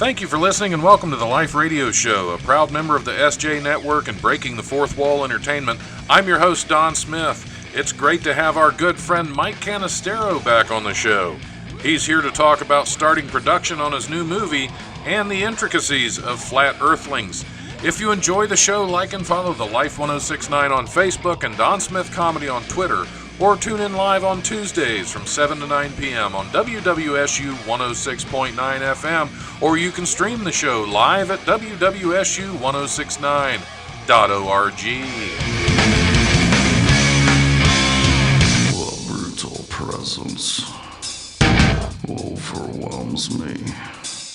Thank you for listening and welcome to the Life Radio Show, a proud member of the SJ Network and Breaking the Fourth Wall Entertainment. I'm your host, Don Smith. It's great to have our good friend Mike Canestaro back on the show. He's here to talk about starting production on his new movie and the intricacies of Flat Earthlings. If you enjoy the show, like and follow the Life 1069 on Facebook and Don Smith Comedy on Twitter, or tune in live on Tuesdays from 7 to 9 p.m. on WWSU 106.9 FM, or you can stream the show live at WWSU1069.org. The brutal presence overwhelms me.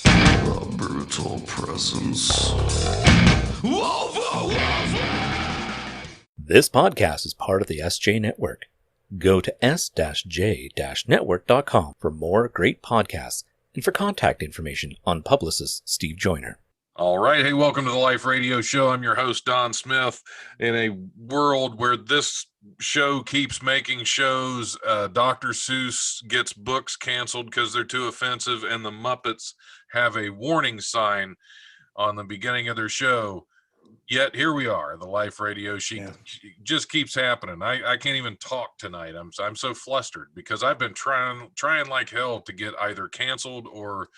The brutal presence overwhelms me. This podcast is part of the SJ Network. Go to s-j-network.com for more great podcasts and for contact information on publicist Steve Joyner. All right. Hey, welcome to the Life Radio Show. I'm your host, Don Smith. In a world where this show keeps making shows, Dr. Seuss gets books canceled because they're too offensive, and the Muppets have a warning sign on the beginning of their show. Yet here we are, the Life Radio. She just keeps happening. I can't even talk tonight. I'm so flustered because I've been trying like hell to get either canceled or,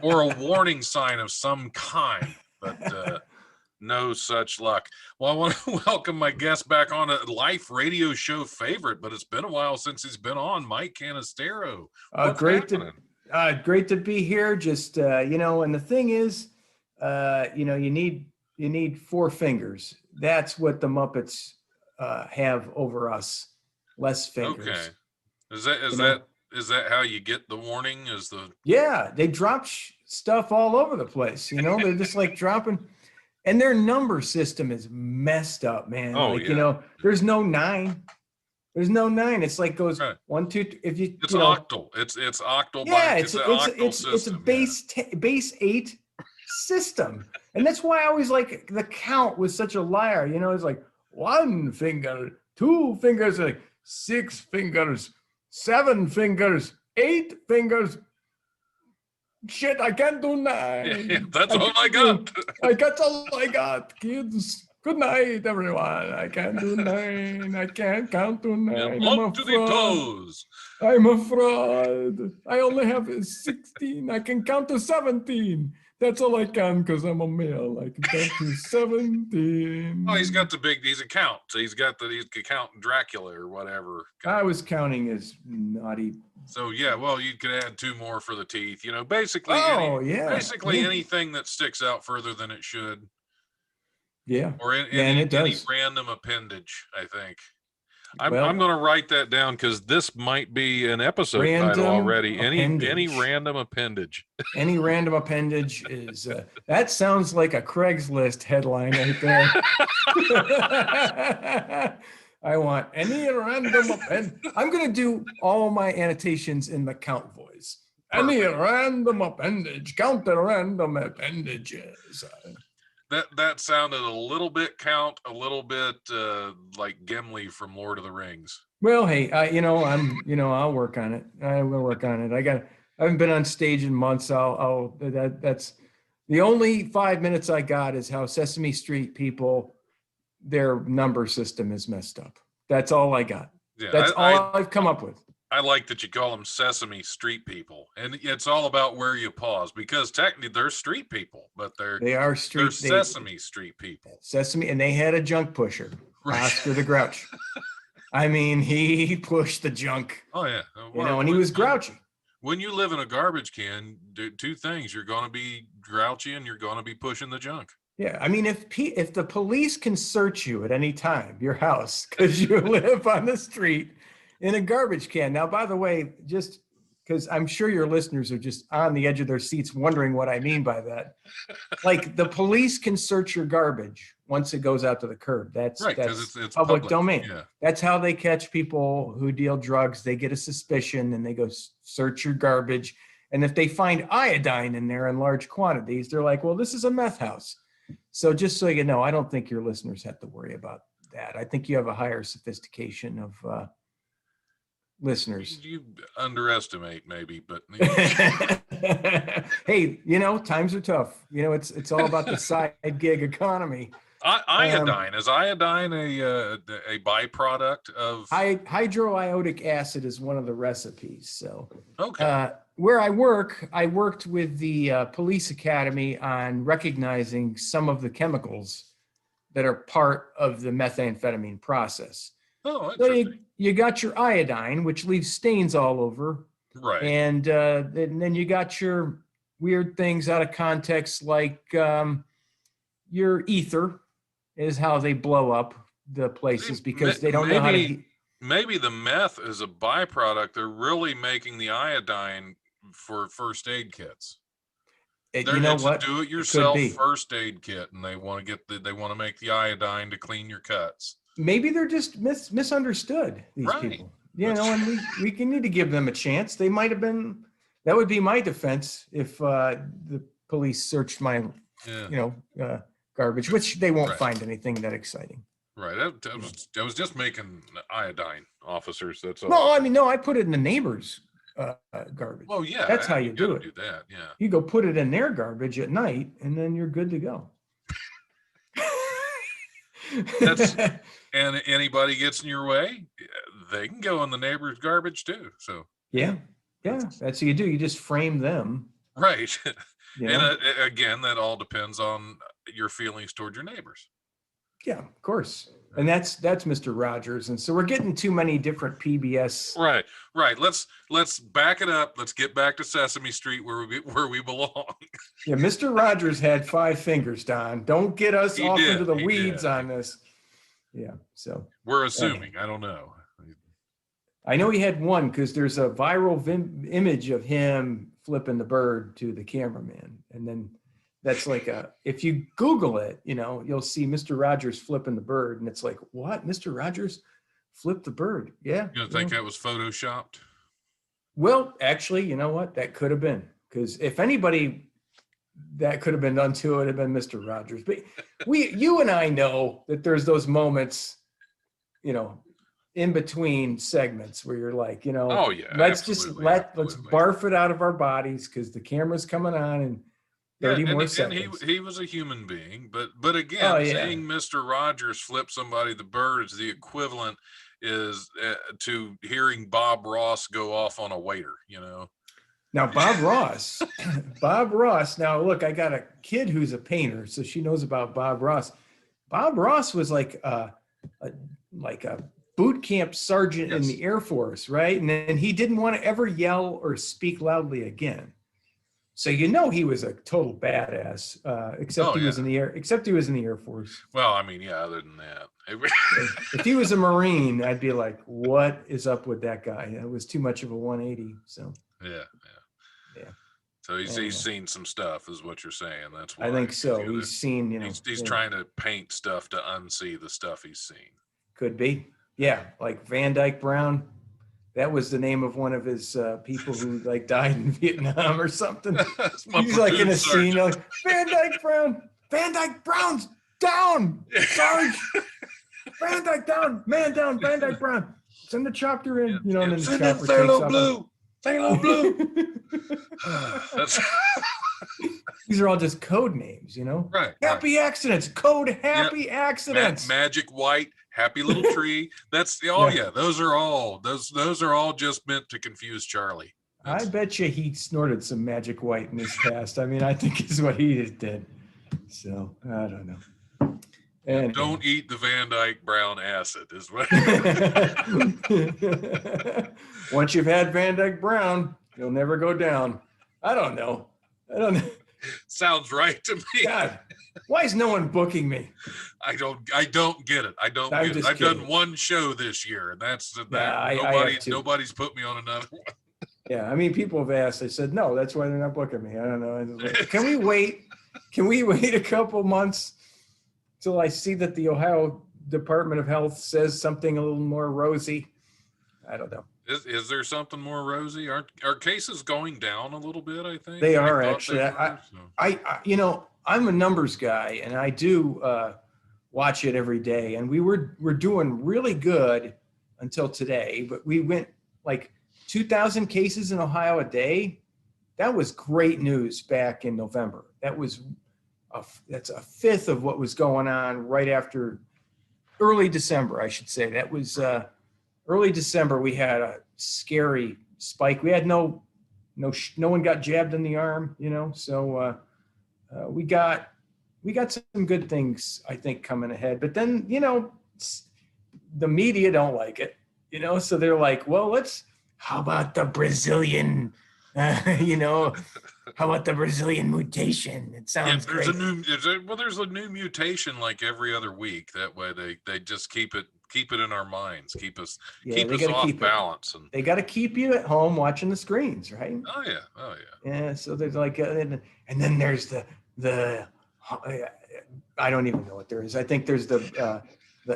or a warning sign of some kind, but no such luck. Well, I want to welcome my guest back on a Life Radio Show favorite, but it's been a while since he's been on, Mike Canestaro. Great to be here. Just and the thing is, you need four fingers. That's what the Muppets have over us. Less fingers. Okay. Is that how you get the warning? They drop stuff all over the place. They're just like dropping, and their number system is messed up, man. There's no 9. There's no 9. It's like goes 1, 2. If you, it's octal. It's octal. Yeah, it's a base 8 system, and that's why I always like the count was such a liar. It's like 1 finger, 2 fingers, like 6 fingers, 7 fingers, 8 fingers. Shit, I can't do 9. That's all I got. That's all I got, kids. Good night, everyone. I can't do 9. I can't count to 9. Up to the toes. I'm a fraud. I only have 16. I can count to 17. That's all I can because I'm a male. I can count to 17. Oh, he's a count. So he can count Dracula or whatever. I was counting as naughty. So yeah, well, you could add 2 more for the teeth. Basically. Anything that sticks out further than it should. Yeah. Or any random appendage, I think. I'm going to write that down because this might be an episode title already. Any random appendage. Any random appendage is that sounds like a Craigslist headline right there. I want any random appendage. I'm going to do all my annotations in the count voice. Perfect. Any random appendage. Count the random appendages. That sounded a little bit like Gimli from Lord of the Rings. Well, hey, I'll work on it. I will work on it. I haven't been on stage in months. That's the only 5 minutes I got is how Sesame Street people, their number system is messed up. That's all I got. Yeah, that's all I've come up with. I like that you call them Sesame Street people, and it's all about where you pause because technically they're street people, but they're Sesame Street people. Sesame, and they had a junk pusher, Oscar the Grouch. I mean, he pushed the junk. Oh yeah, and he was grouchy. When you live in a garbage can, do 2 things: you're going to be grouchy and you're going to be pushing the junk. Yeah, I mean, if the police can search you at any time, your house, because you live on the street. In a garbage can. Now, by the way, just because I'm sure your listeners are just on the edge of their seats wondering what I mean by that. Like the police can search your garbage once it goes out to the curb. That's right, because it's public domain. Yeah. That's how they catch people who deal drugs. They get a suspicion and they go search your garbage. And if they find iodine in there in large quantities, they're like, well, this is a meth house. So just so you know, I don't think your listeners have to worry about that. I think you have a higher sophistication of listeners. You underestimate maybe, but Hey, times are tough. It's all about the side gig economy. iodine is iodine a byproduct of Hydroiodic acid is one of the recipes. So okay. where I worked with the police academy on recognizing some of the chemicals that are part of the methamphetamine process. Oh, So interesting. you got your iodine, which leaves stains all over. Right. And then you got your weird things out of context, like your ether is how they blow up the places because they don't know how to. Maybe the meth is a byproduct. They're really making the iodine for first aid kits. You know what? It's a do-it-yourself first aid kit, and they want to make the iodine to clean your cuts. Maybe they're just misunderstood, these people. And we can need to give them a chance. They might have been. That would be my defense if the police searched my, garbage, which they won't find anything that exciting. Right. I was just making iodine, officers. That's all. No, I put it in the neighbor's garbage. Oh yeah, that's how you do it. Do that. Yeah. You go put it in their garbage at night, and then you're good to go. And anybody gets in your way, they can go in the neighbor's garbage too. So yeah, that's what you do. You just frame them, right? And again, that all depends on your feelings toward your neighbors. Yeah, of course. And that's Mr. Rogers. And so we're getting too many different PBS. Right. Let's back it up. Let's get back to Sesame Street where we belong. Yeah, Mr. Rogers had 5 fingers, Don. Don't get us into the weeds on this. Yeah. So we're assuming. I don't know. I know he had one because there's a viral image of him flipping the bird to the cameraman, and then. That's like if you Google it, you'll see Mr. Rogers flipping the bird. And it's like, what? Mr. Rogers flipped the bird? Yeah. You think that was Photoshopped? Well, actually, you know what? That could have been. Because if anybody that could have been done to it, would have been Mr. Rogers. But you and I know that there's those moments, in between segments where you're like, oh, yeah, let's barf it out of our bodies because the camera's coming on and 30 more seconds. And he was a human being, but again, seeing Mr. Rogers flip somebody the bird is the equivalent to hearing Bob Ross go off on a waiter, Now Bob Ross. Now look, I got a kid who's a painter, so she knows about Bob Ross. Bob Ross was like a boot camp sergeant in the Air Force, right? And then he didn't want to ever yell or speak loudly again. So he was a total badass, except he was in the Air Force. Well, I mean, yeah, other than that. If he was a Marine, I'd be like, what is up with that guy? It was too much of a 180. So yeah. So he's seen some stuff, is what you're saying. That's why I think so. He's seen, he's trying to paint stuff to unsee the stuff he's seen. Could be. Yeah, like Van Dyke Brown. That was the name of one of his people who died in Vietnam or something. He's like in a scene, like Van Dyke Brown's down, Sarge. Van Dyke down, man down, Van Dyke Brown. Send the chopper in, and then the chopper takes off. Blue. These are all just code names, Right. Happy accidents, code happy accidents. Magic white. Happy little tree. Those are all just meant to confuse Charlie. I bet you he snorted some magic white in his past. I mean, I think is what he just did. So I don't know. Anyway. Don't eat the Van Dyke Brown acid is what. Once you've had Van Dyke Brown, you'll never go down. I don't know. Sounds right to me. God, why is no one booking me? I don't get it. I've done one show this year, and that's that. Nobody's put me on another one. Yeah, I mean, people have asked. I said no. That's why they're not booking me. I don't know. Can we wait? Can we wait a couple months till I see that the Ohio Department of Health says something a little more rosy? I don't know. Is there something more rosy? Are cases going down a little bit? I think they are actually. I'm a numbers guy, and I do watch it every day. And we're doing really good until today, but we went like 2,000 cases in Ohio a day. That was great news back in November. That's a fifth of what was going on right after early December, I should say. That was early December. We had a scary spike. We had no one got jabbed in the arm, So we got some good things, I think, coming ahead. But then, the media don't like it, So they're like, well, how about the Brazilian, how about the Brazilian mutation? It sounds there's great. There's a new mutation like every other week. That way they just keep it in our minds, keep us off balance. And they got to keep you at home watching the screens, right? Oh yeah. Yeah. So there's like, and then there's the I don't even know what there is. I think there's the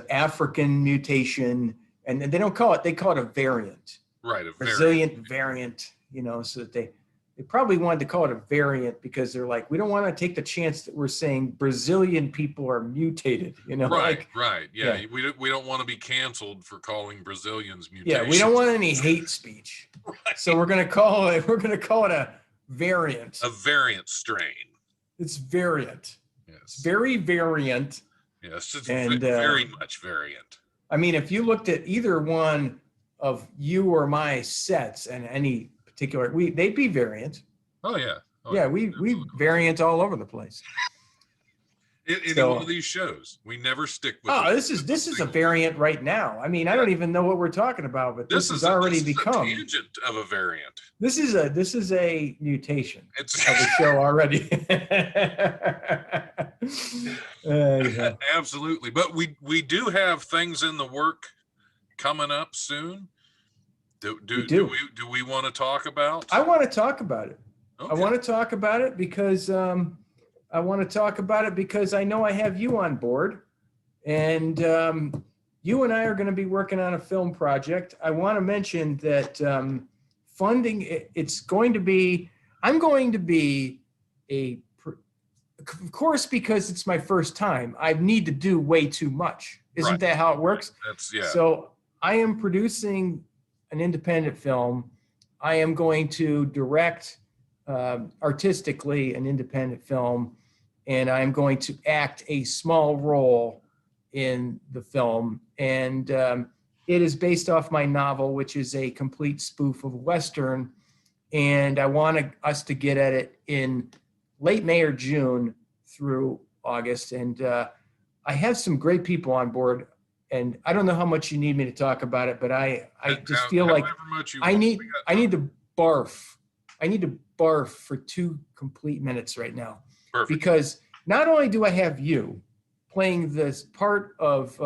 African mutation, and they don't call it. They call it a variant. Right, a Brazilian variant. So that they probably wanted to call it a variant because they're like, we don't want to take the chance that we're saying Brazilian people are mutated. Right. Yeah. We don't want to be canceled for calling Brazilians mutations. Yeah, we don't want any hate speech. Right. So we're gonna call it a variant. A variant strain. It's variant. Yes. It's very variant. Yes, it's very much variant. I mean, if you looked at either one of you or my sets and any particular, they'd be variant. Oh yeah. We variant all over the place. In one of these shows, we never stick with. Oh, this is a variant right now. I mean, I don't even know what we're talking about, but this has already become a tangent of a variant. This is a mutation of the show already. Yeah. Absolutely, but we do have things in the work coming up soon. Do we want to talk about? I want to talk about it. Okay. I want to talk about it because I know I have you on board, and you and I are going to be working on a film project. I want to mention that funding. I'm going to be of course, because it's my first time, I need to do way too much. Isn't that how it works? So I am producing an independent film. I am going to direct artistically an independent film, and I'm going to act a small role in the film. And it is based off my novel, which is a complete spoof of Western. And I want us to get at it in late May or June through August. And I have some great people on board. And I don't know how much you need me to talk about it, but I just feel like I need to barf. I need to barf for 2 complete minutes right now. Perfect. Because not only do I have you playing this part of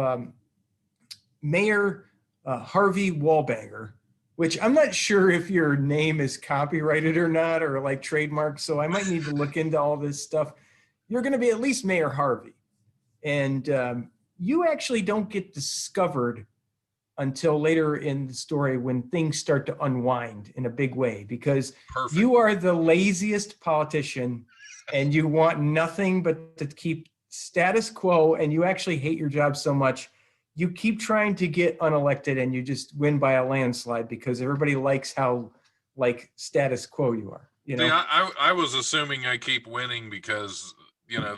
Mayor Harvey Wallbanger, which I'm not sure if your name is copyrighted or not, or like trademarked. So I might need to look into all this stuff. You're going to be at least Mayor Harvey. And you actually don't get discovered until later in the story when things start to unwind in a big way, because you are the laziest politician and you want nothing but to keep status quo, and you actually hate your job so much you keep trying to get unelected, and you just win by a landslide because everybody likes how like status quo you are. See, I was assuming I keep winning because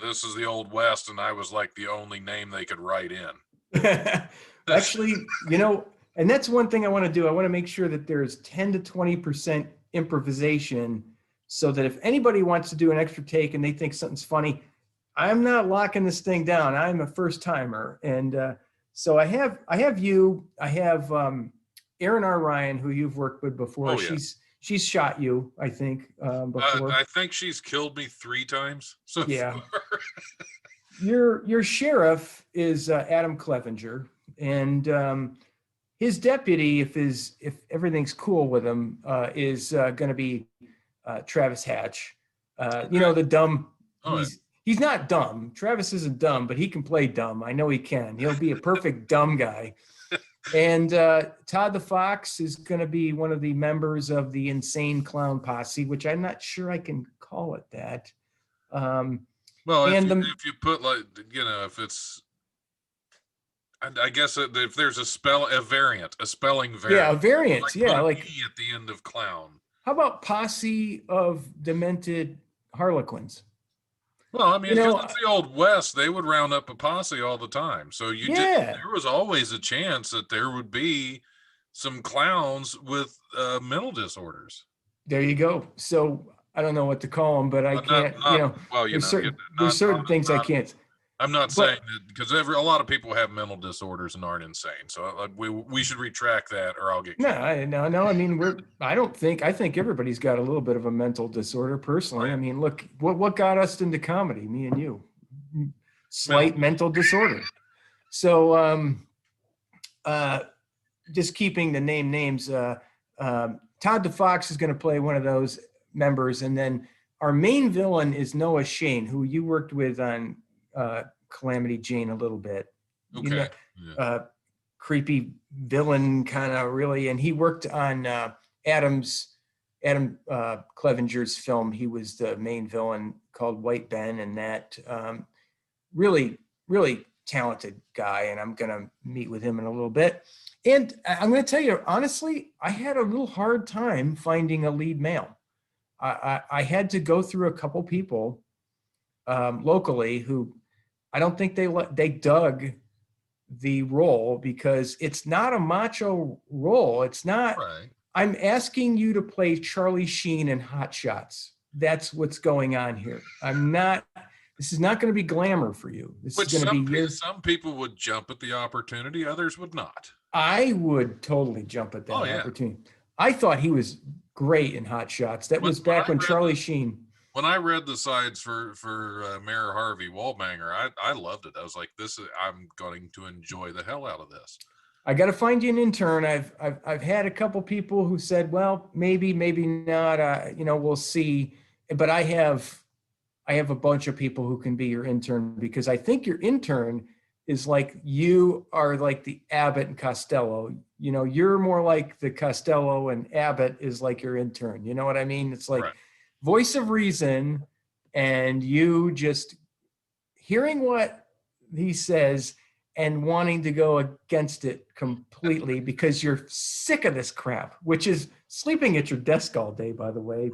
this is the Old West, and I was like the only name they could write in. Actually, and that's one thing I want to do. I want to make sure that there's 10 to 20% improvisation, so that if anybody wants to do an extra take and they think something's funny, I'm not locking this thing down. I'm a first timer. And so I have you, I have Erin R. Ryan, who you've worked with before. Oh, yeah. She's shot you, I think, before. I think she's killed me 3 times so yeah. far. Your sheriff is Adam Clevenger, and his deputy, if everything's cool with him, is going to be Travis Hatch. The dumb. He's not dumb. Travis isn't dumb, but he can play dumb. I know he can. He'll be a perfect dumb guy. And Todd the Fox is going to be one of the members of the Insane Clown Posse, which I'm not sure I can call it that. Well, if you put if it's I guess if there's a spelling variant, Yeah, a variant. like Yeah, put an like E at the end of clown. how about posse of demented harlequins? Well, I mean, You because know, it's the old West, they would round up a posse all the time. So yeah, there was always a chance that there would be some clowns with mental disorders. there you go. So I don't know what to call them, but I can't, Well, you know, there's certain things I can't. I'm not saying But that because a lot of people have mental disorders and aren't insane. So we should retract that, or I'll get no, kicked. I mean, I think everybody's got a little bit of a mental disorder personally. I mean, look, what got us into comedy, me and you? Slight mental disorder. So, just keeping the names, Todd DeFox is going to play one of those members. And then our main villain is Noah Shane, who you worked with on Calamity Jane a little bit. Okay. You know, creepy villain kind of really. And he worked on Adam Clevenger's film. He was the main villain called White Ben, and that really, really talented guy. And I'm going to meet with him in a little bit. And I'm going to tell you, honestly, I had a little hard time finding a lead male. I had to go through a couple people locally who I don't think they dug the role, because it's not a macho role. It's not. Right. I'm asking you to play Charlie Sheen in Hot Shots. That's what's going on here. This is not going to be glamour for you. This is going to be some people would jump at the opportunity, others would not. I would totally jump at that opportunity. I thought he was great in Hot Shots. That was back when Charlie Sheen. When I read the sides for Mayor Harvey Waldbanger, I loved it. I was like, I'm going to enjoy the hell out of this. I got to find you an intern. I've had a couple people who said, well, maybe not. We'll see. But I have a bunch of people who can be your intern, because I think your intern is like, you are like the Abbott and Costello. You're more like the Costello, and Abbott is like your intern. You know what I mean? It's like voice of reason, and you just hearing what he says and wanting to go against it completely because you're sick of this crap, which is sleeping at your desk all day, by the way.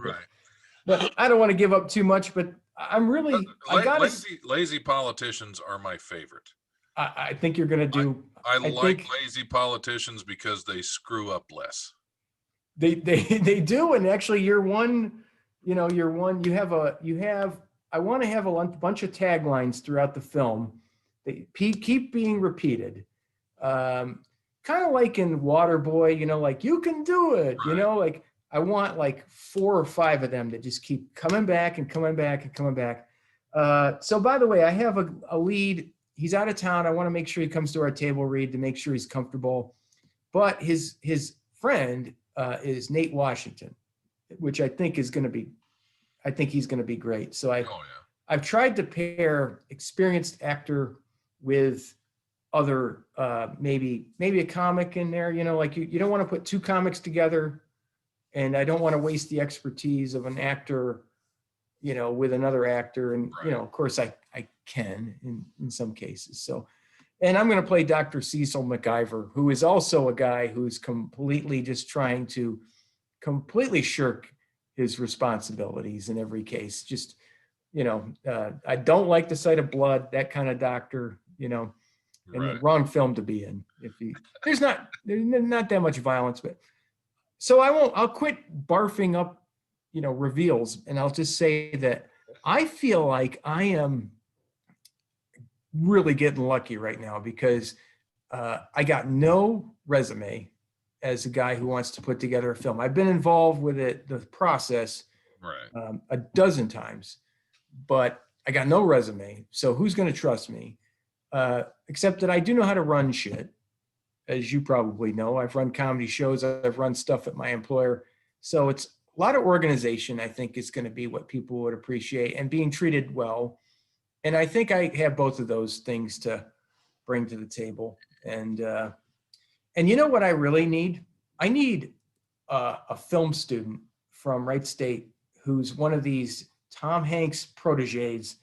But I don't want to give up too much, but I'm really, lazy politicians are my favorite. I think you're going to do. I like lazy politicians because they screw up less. They do. And actually I want to have a bunch of taglines throughout the film. They keep being repeated. Kind of like in Waterboy, like, you can do it, like I want like 4 or 5 of them that just keep coming back and coming back and coming back. So by the way, I have a lead. He's out of town. I want to make sure he comes to our table read to make sure he's comfortable. But his friend is Nate Washington, which I think he's going to be great. So I've tried to pair experienced actor with other, maybe a comic in there, like you don't want to put 2 comics together, and I don't want to waste the expertise of an actor, with another actor. And, of course I can in some cases. So, and I'm going to play Dr. Cecil MacIver, who is also a guy who's completely just trying to completely shirk his responsibilities in every case. Just, I don't like the sight of blood, that kind of doctor, and the wrong film to be in. There's not that much violence, but so I'll quit barfing up, reveals. And I'll just say that I feel like I am really getting lucky right now, because I got no resume as a guy who wants to put together a film. I've been involved with the process a dozen times, but I got no resume. So who's going to trust me? Except that I do know how to run shit, as you probably know. I've run comedy shows. I've run stuff at my employer. So it's a lot of organization, I think, is going to be what people would appreciate, and being treated well. And I think I have both of those things to bring to the table. And you know what I really need? I need a film student from Wright State who's one of these Tom Hanks proteges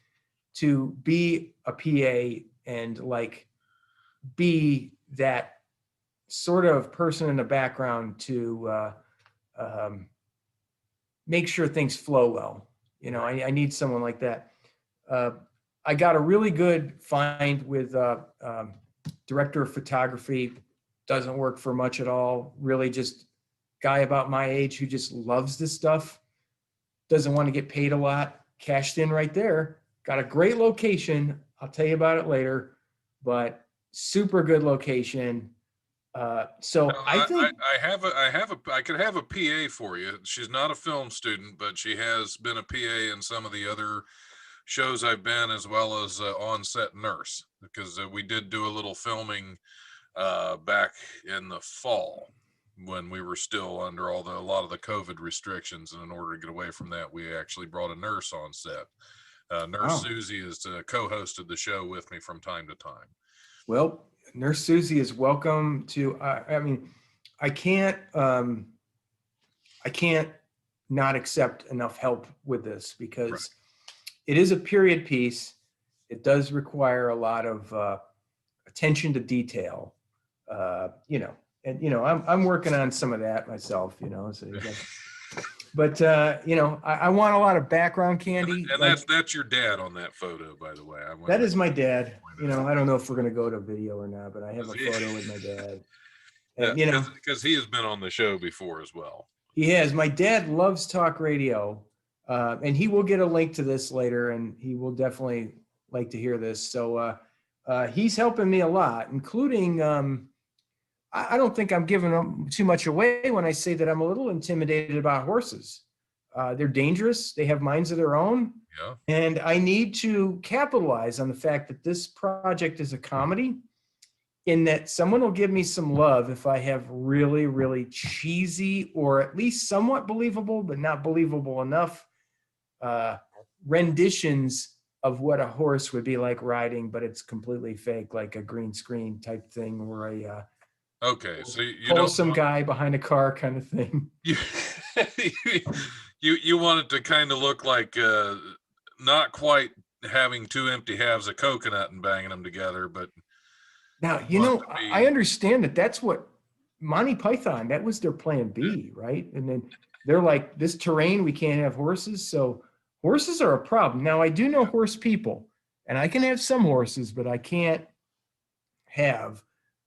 to be a PA and like be that sort of person in the background to make sure things flow well. You know, I need someone like that. I got a really good find with director of photography. Doesn't work for much at all. Really just guy about my age who just loves this stuff. Doesn't want to get paid a lot. Cashed in right there. Got a great location. I'll tell you about it later, but super good location. So I think I could have a PA for you. She's not a film student, but she has been a PA in some of the other shows I've been, as well as on-set nurse, because we did do a little filming back in the fall when we were still under a lot of the COVID restrictions, and in order to get away from that, we actually brought a nurse on set. Nurse Susie has co-hosted the show with me from time to time. Well, Nurse Susie is welcome to. I mean, I can't not accept enough help with this, because it is a period piece. It does require a lot of attention to detail. You know, and you know, I'm working on some of that myself. You know, so. But you know, I want a lot of background candy. And like, that's your dad on that photo, by the way. That is my dad. You know, I don't know if we're gonna go to video or not, but I have a photo with my dad. And, you know, because he has been on the show before as well. He has. My dad loves talk radio, and he will get a link to this later, and he will definitely like to hear this. So he's helping me a lot, including. I don't think I'm giving them too much away when I say that I'm a little intimidated about horses. They're dangerous. They have minds of their own. Yeah. And I need to capitalize on the fact that this project is a comedy, in that someone will give me some love if I have really, really cheesy, or at least somewhat believable, but not believable enough, renditions of what a horse would be like riding, but it's completely fake, like a green screen type thing, or a okay, so you don't some guy behind a car kind of thing. You want it to kind of look like not quite having two empty halves of coconut and banging them together, but now you know I understand that that's what Monty Python, that was their plan B, right? And then they're like, this terrain, we can't have horses, so horses are a problem. Now I do know horse people, and I can have some horses, but I can't have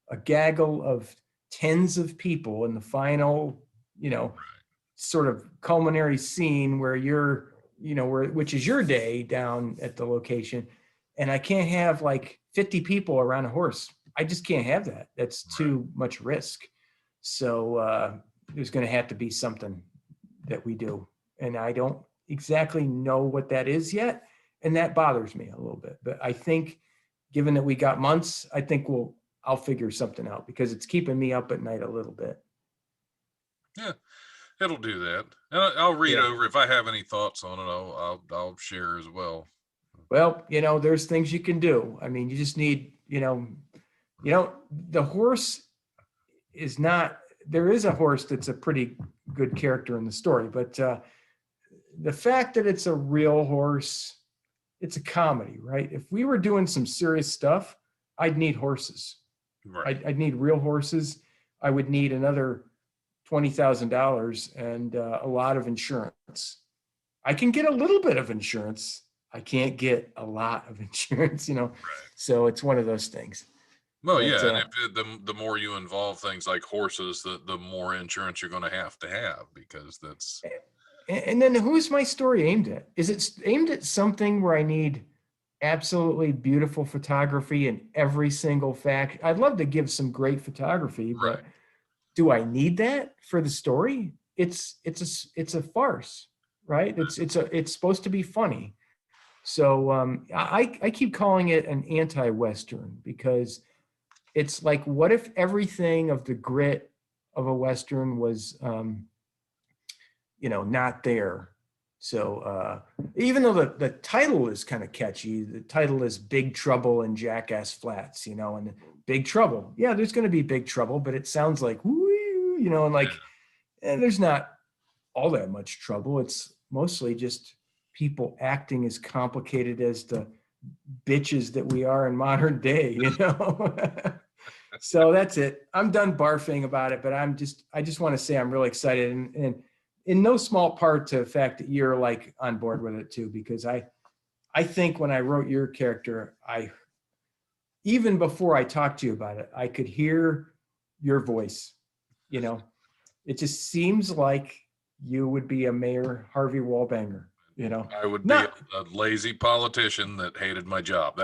a gaggle of tens of people in the final, you know, sort of culminary scene where you're, you know, which is your day down at the location. And I can't have like 50 people around a horse. I just can't have that. That's too much risk. So there's going to have to be something that we do. And I don't exactly know what that is yet. And that bothers me a little bit. But I think, given that we got months, I think I'll figure something out, because it's keeping me up at night a little bit. Yeah, it'll do that. And I'll read over. If I have any thoughts on it, I'll share as well. Well, you know, there's things you can do. I mean, you just need, you know, the horse is not, there is a horse that's a pretty good character in the story, but the fact that it's a real horse, it's a comedy, right? If we were doing some serious stuff, I'd need horses. Right. I'd need real horses. I would need another $20,000 and a lot of insurance. I can get a little bit of insurance. I can't get a lot of insurance, you know. Right. So it's one of those things. Well, but, yeah, and if the more you involve things like horses, the more insurance you're going to have, because that's. And then who's my story aimed at? Is it aimed at something where I need absolutely beautiful photography in every single fact? I'd love to give some great photography, but do I need that for the story? It's a farce, right? It's supposed to be funny. So I keep calling it an anti-Western, because it's like, what if everything of the grit of a Western was, you know, not there? So even though the title is kind of catchy, the title is Big Trouble in Jackass Flats, you know, and Big Trouble. Yeah, there's going to be big trouble, but it sounds like, woo, you know, and like, there's not all that much trouble. It's mostly just people acting as complicated as the bitches that we are in modern day, you know? So that's it. I'm done barfing about it, but I just want to say I'm really excited, and in no small part to the fact that you're like on board with it too, because I think when I wrote your character, even before I talked to you about it, I could hear your voice. You know, it just seems like you would be a Mayor Harvey Wallbanger. You know, I would be a lazy politician that hated my job.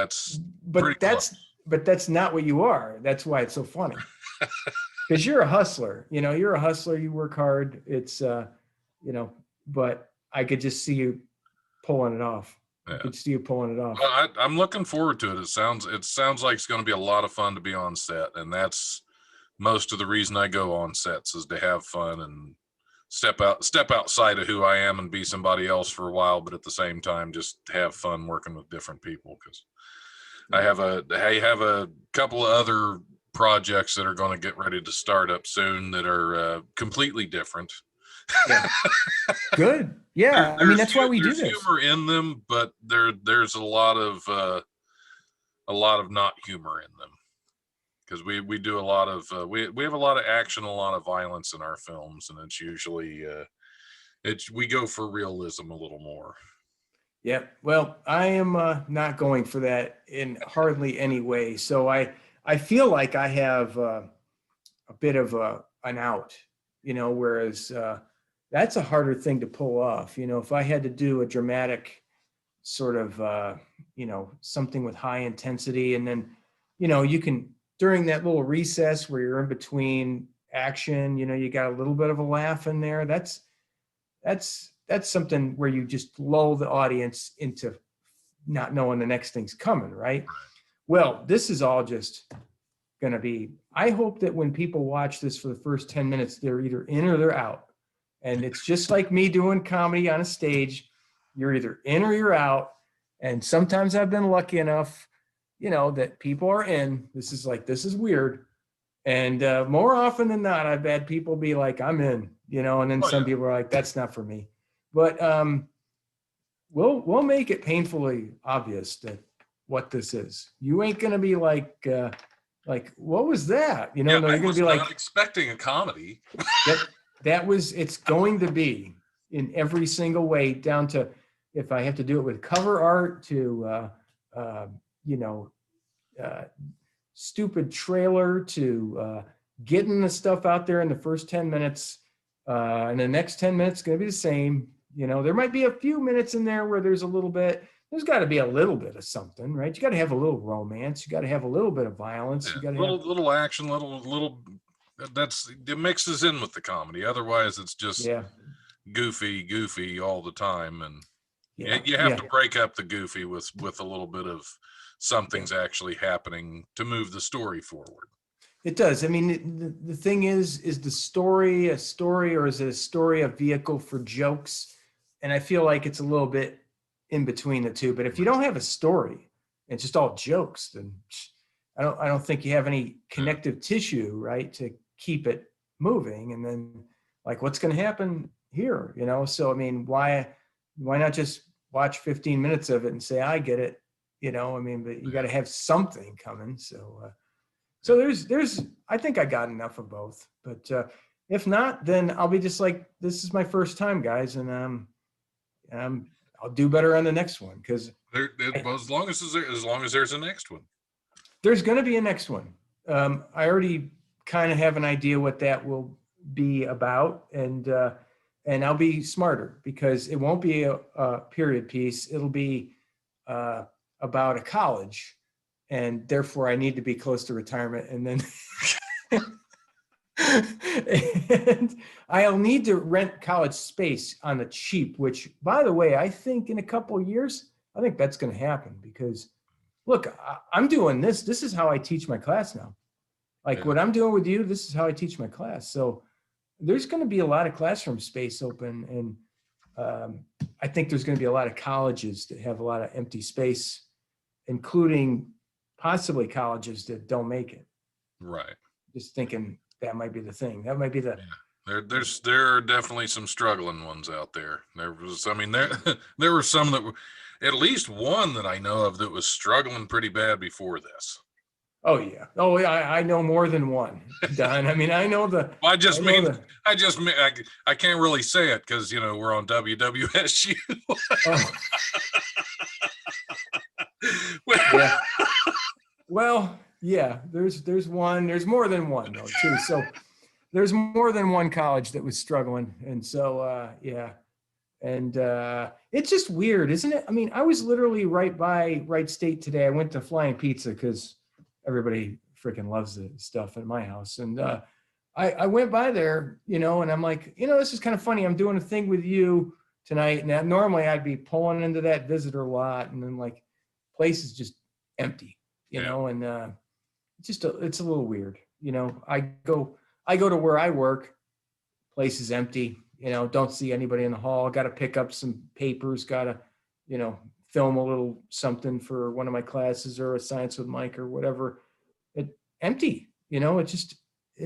But that's not what you are. That's why it's so funny. Because you're a hustler. You know, you're a hustler. You work hard. It's you know, but I could just see you pulling it off. Yeah. I could see you pulling it off. Well, I'm looking forward to it. It sounds like it's going to be a lot of fun to be on set, and that's most of the reason I go on sets, is to have fun and step outside of who I am and be somebody else for a while, but at the same time just have fun working with different people. Because I have a couple of other projects that are going to get ready to start up soon that are completely different. Yeah. Good. Yeah. I mean, that's why we do this. There's humor in them, but there's a lot of not humor in them, because we do a lot of we have a lot of action, a lot of violence in our films, and it's usually we go for realism a little more. Yeah. Well, I am not going for that in hardly any way. So I feel like I have a bit of an out, you know, whereas that's a harder thing to pull off. You know, if I had to do a dramatic sort of, you know, something with high intensity, and then, you know, you can, during that little recess where you're in between action, you know, you got a little bit of a laugh in there. That's something where you just lull the audience into not knowing the next thing's coming, right? Well, this is all just going to be, I hope that when people watch this for the first 10 minutes, they're either in or they're out. And it's just like me doing comedy on a stage. You're either in or you're out. And sometimes I've been lucky enough, you know, that people are in. This is weird. And more often than not, I've had people be like, I'm in, you know, and then some people are like, that's not for me. But we'll make it painfully obvious that what this is. You ain't going to be like, what was that? You know, yeah, no, you're going to be like, not expecting a comedy. It's going to be in every single way, down to if I have to do it with cover art to, you know, stupid trailer to getting the stuff out there in the first 10 minutes. And the next 10 minutes is going to be the same. You know, there might be a few minutes in there where there's got to be a little bit of something, right? You got to have a little romance. You got to have a little bit of violence. Yeah, you got to have little action, little. It mixes in with the comedy. Otherwise, it's just goofy all the time, and you have to break up the goofy with a little bit of something's actually happening to move the story forward. It does. I mean, the thing is the story a story, or is it a story a vehicle for jokes? And I feel like it's a little bit in between the two. But if you don't have a story, it's just all jokes, then I don't think you have any connective tissue, right, to keep it moving. And then, like, what's going to happen here, you know? So I mean, why not just watch 15 minutes of it and say, I get it, you know? I mean, but you got to have something coming. So there's I think I got enough of both. But if not, then I'll be just like, this is my first time, guys, and I'll do better on the next one, because as long as there's a next one, there's going to be a next one. I already kind of have an idea what that will be about, and I'll be smarter, because it won't be a period piece. It'll be about a college, and therefore I need to be close to retirement, and then and I'll need to rent college space on the cheap, which, by the way, I think in a couple of years, I think that's going to happen, because look, I'm doing this. This is how I teach my class now. Like what I'm doing with you, this is how I teach my class. So there's going to be a lot of classroom space open. And I think there's going to be a lot of colleges that have a lot of empty space, including possibly colleges that don't make it. Right. Just thinking that might be the thing. That might be the... Yeah. There are definitely some struggling ones out there. There were some that were, at least one that I know of, that was struggling pretty bad before this. Oh yeah. Oh, I know more than one, Don. I mean, I know the. I just I know mean, the. I can't really say it because we're on WWSU. Oh. Yeah. Well, yeah. There's one. There's more than one though too. So there's more than one college that was struggling, and so yeah. And it's just weird, isn't it? I mean, I was literally right by Wright State today. I went to Flying Pizza because everybody freaking loves the stuff at my house. And I went by there, and I'm like, this is kind of funny. I'm doing a thing with you tonight. Now, normally I'd be pulling into that visitor lot, and then like, place is just empty, and it's a little weird. I go to where I work, place is empty. Don't see anybody in the hall. Got to pick up some papers. Got to, film a little something for one of my classes or a science with Mike or whatever. It empty. It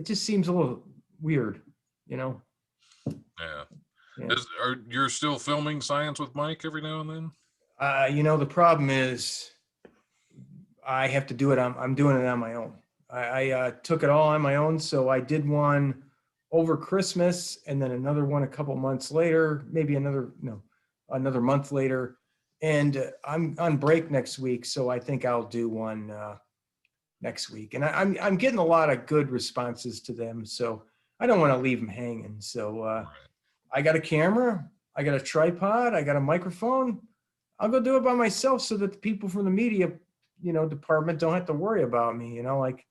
just seems a little weird. Yeah. Yeah. You're still filming Science with Mike every now and then? The problem is I have to do it. I'm doing it on my own. I took it all on my own. So I did one over Christmas, and then another one a couple months later, maybe another month later. And I'm on break next week, so I think I'll do one next week. And I'm getting a lot of good responses to them, so I don't want to leave them hanging. So Right. I got a camera, I got a tripod, I got a microphone. I'll go do it by myself so that the people from the media, department don't have to worry about me. Like,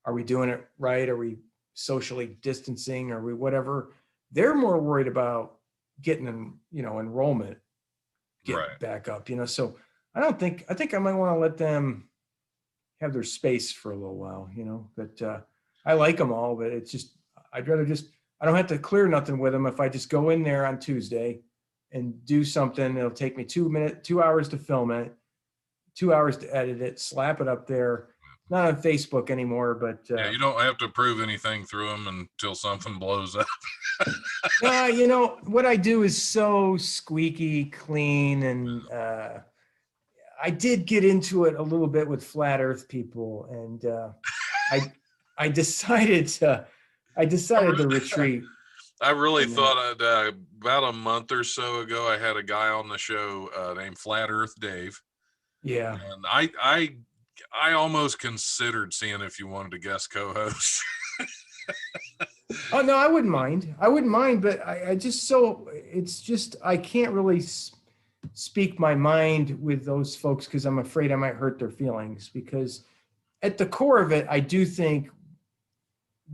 are we doing it right? Are we socially distancing, or we whatever? They're more worried about getting enrollment back up, so I think I might want to let them have their space for a little while, but I like them all, but it's just, I don't have to clear nothing with them. If I just go in there on Tuesday and do something, it'll take me 2 hours to film it, 2 hours to edit it, slap it up there. Not on Facebook anymore, but yeah, you don't have to prove anything through them until something blows up. What I do is so squeaky clean, and I did get into it a little bit with flat Earth people, and I decided to retreat. I really thought about a month or so ago, I had a guy on the show named Flat Earth Dave. Yeah, and I almost considered seeing if you wanted to guest co-host. Oh no, I wouldn't mind, but it's just I can't really speak my mind with those folks because I'm afraid I might hurt their feelings, because at the core of it, I do think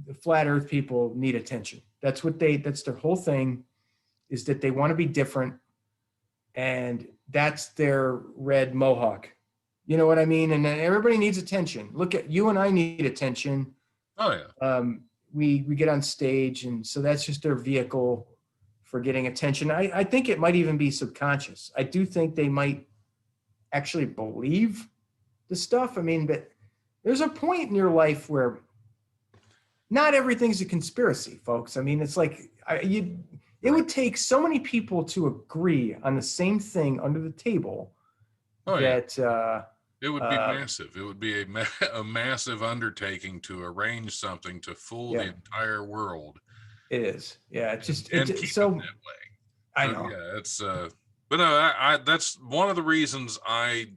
the flat Earth people need attention. That's their whole thing, is that they want to be different, and that's their red mohawk. You know what I mean? And then everybody needs attention. Look at you and I need attention. Oh yeah. We get on stage, and so that's just their vehicle for getting attention. I think it might even be subconscious. I do think they might actually believe the stuff. I mean, but there's a point in your life where not everything's a conspiracy, folks. I mean, it's like it would take so many people to agree on the same thing under the table that it would be massive. It would be a massive undertaking to arrange something to fool the entire world. It is. Yeah. It's just keep it that way. I know. Yeah, it's but no, that's one of the reasons I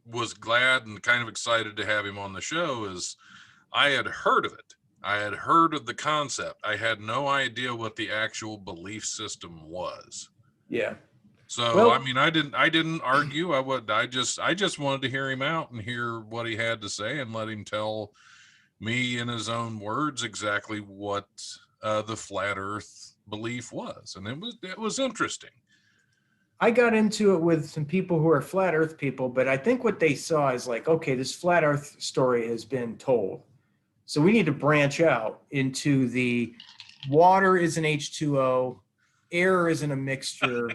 was glad and kind of excited to have him on the show, is I had heard of it. I had heard of the concept. I had no idea what the actual belief system was. Yeah. So I mean, I didn't argue. I just wanted to hear him out and hear what he had to say, and let him tell me in his own words exactly what the flat Earth belief was, and it was interesting. I got into it with some people who are flat Earth people, but I think what they saw is like, okay, this flat Earth story has been told, so we need to branch out into the water is an H2O, air isn't a mixture.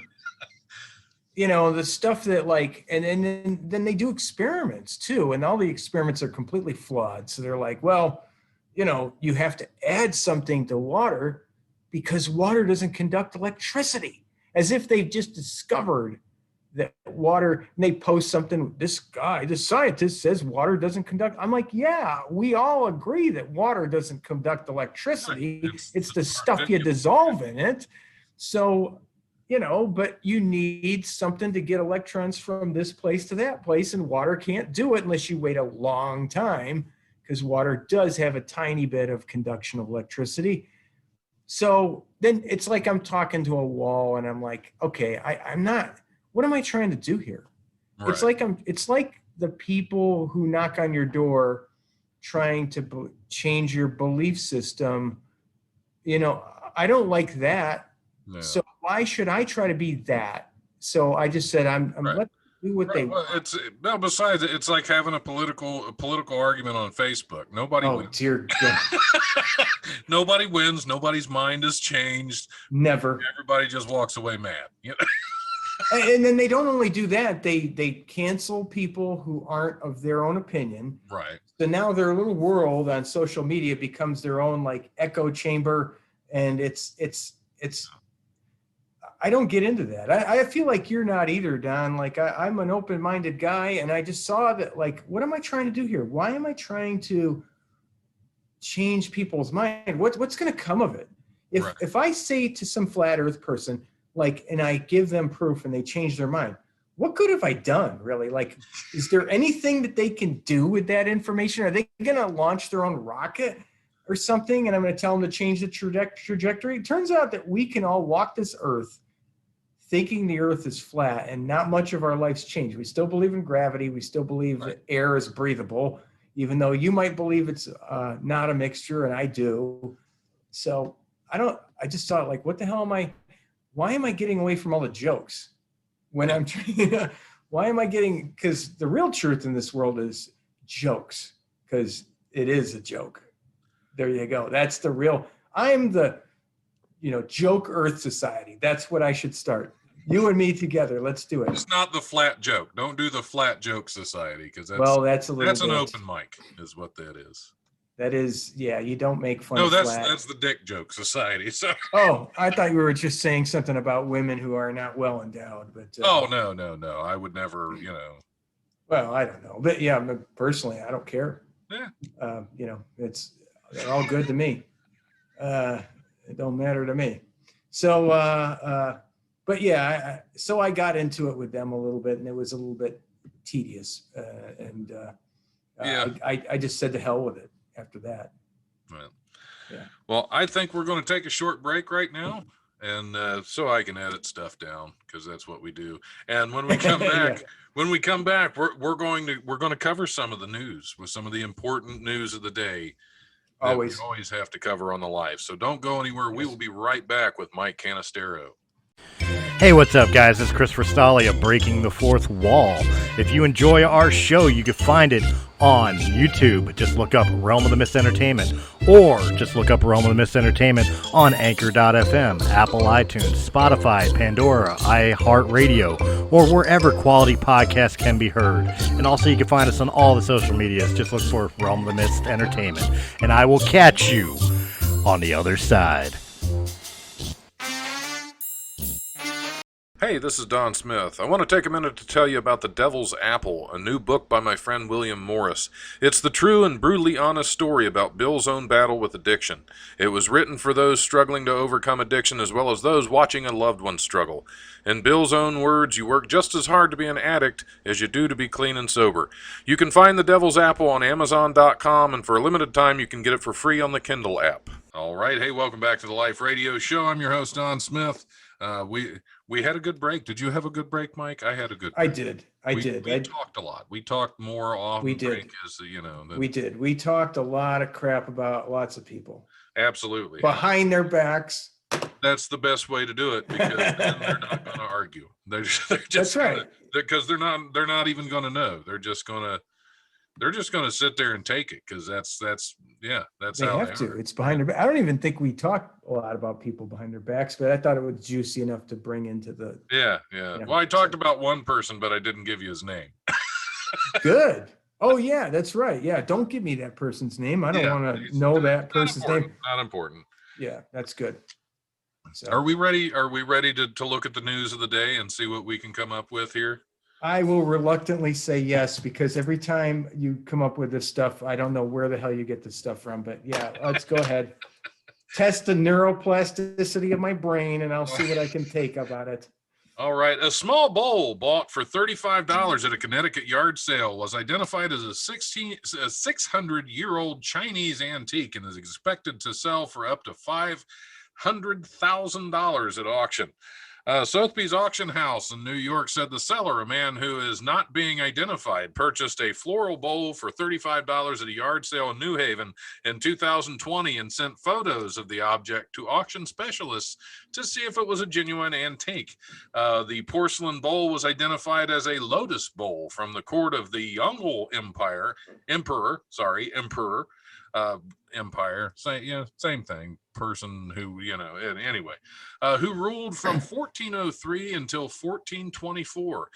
The stuff that and then they do experiments too, and all the experiments are completely flawed. So they're like, well, you have to add something to water because water doesn't conduct electricity, as if they've just discovered that water, and they post something, this scientist says water doesn't conduct. I'm like, yeah, we all agree that water doesn't conduct electricity. Right. It's the stuff you dissolve in it. So, but you need something to get electrons from this place to that place, and water can't do it unless you wait a long time, because water does have a tiny bit of conduction of electricity. So then it's like I'm talking to a wall, and I'm like, okay, I'm not, what am I trying to do here? Right. It's like the people who knock on your door trying to change your belief system. I don't like that. No. So why should I try to be that? So I just said, I'm right. letting them do what they want. Besides, it's like having a political argument on Facebook. Nobody wins. Oh dear God. Nobody wins. Nobody's mind has changed. Never. Everybody just walks away mad. And then they don't only do that, they cancel people who aren't of their own opinion. Right. So now their little world on social media becomes their own like echo chamber, and it's I don't get into that. I feel like you're not either, Don. Like I'm an open-minded guy, and I just saw that, like, what am I trying to do here? Why am I trying to change people's mind? What's going to come of it? If I say to some flat earth person, like, and I give them proof and they change their mind, what good have I done, really? Like, is there anything that they can do with that information? Are they going to launch their own rocket or something, and I'm going to tell them to change the trajectory? It turns out that we can all walk this earth thinking the earth is flat, and not much of our life's changed. We still believe in gravity. We still believe that air is breathable, even though you might believe it's not a mixture, and I do. So I just thought, like, what the hell why am I getting away from all the jokes when I'm trying? Why am I getting, because the real truth in this world is jokes, because it is a joke. There you go. That's the real, I'm the, joke Earth Society. That's what I should start. You and me together. Let's do it. It's not the flat joke. Don't do the flat joke society, because that's an open mic is what that is. That is, yeah, you don't make fun of that's the dick joke society. So. Oh, I thought you were just saying something about women who are not well endowed, but no. I would never, Well, I don't know. But yeah, personally, I don't care. Yeah. They're all good to me. It don't matter to me. So but yeah, so I got into it with them a little bit, and it was a little bit tedious. I just said to hell with it after that. Well, yeah. Well, I think we're going to take a short break right now, and so I can edit stuff down, because that's what we do. And when we come back, we're going to cover some of the news, with some of the important news of the day. We always have to cover on the live. So don't go anywhere. We will be right back with Mike Canestaro. Hey, what's up, guys? It's Christopher Stolle of Breaking the Fourth Wall. If you enjoy our show, you can find it on YouTube. Just look up Realm of the Mist Entertainment, or just look up Realm of the Mist Entertainment on Anchor.fm, Apple iTunes, Spotify, Pandora, iHeartRadio, or wherever quality podcasts can be heard. And also you can find us on all the social medias. Just look for Realm of the Mist Entertainment. And I will catch you on the other side. Hey, this is Don Smith. I want to take a minute to tell you about The Devil's Apple, a new book by my friend William Morris. It's the true and brutally honest story about Bill's own battle with addiction. It was written for those struggling to overcome addiction, as well as those watching a loved one struggle. In Bill's own words, you work just as hard to be an addict as you do to be clean and sober. You can find The Devil's Apple on Amazon.com, and for a limited time you can get it for free on the Kindle app. All right, hey, welcome back to the Life Radio Show. I'm your host, Don Smith. We had a good break. Did you have a good break, Mike? I had a good break. I did. We talked a lot. We talked more off we did. Break we did. We talked a lot of crap about lots of people. Absolutely. Behind their backs. That's the best way to do it, because then they're not going to argue. They're just That's right. Because they're not even going to know. They're just going to sit there and take it, because that's they how have to. It's behind their back. I don't even think we talk a lot about people behind their backs, but I thought it was juicy enough to bring into the. Yeah. Well, I talked about one person, but I didn't give you his name. Good. Oh yeah, that's right. Yeah, don't give me that person's name. I don't want to know that person's name. Not important. Yeah, that's good. So Are we ready? Are we ready to look at the news of the day and see what we can come up with here? I will reluctantly say yes, because every time you come up with this stuff, I don't know where the hell you get this stuff from, but yeah, let's go ahead. Test the neuroplasticity of my brain and I'll see what I can take about it. All right. A small bowl bought for $35 at a Connecticut yard sale was identified as a 600-year-old Chinese antique and is expected to sell for up to $500,000 at auction. Sotheby's auction house in New York said the seller, a man who is not being identified, purchased a floral bowl for $35 at a yard sale in New Haven in 2020 and sent photos of the object to auction specialists to see if it was a genuine antique. The porcelain bowl was identified as a lotus bowl from the court of the Yongle Emperor. Same thing. Person who, anyway, who ruled from 1403 until 1424.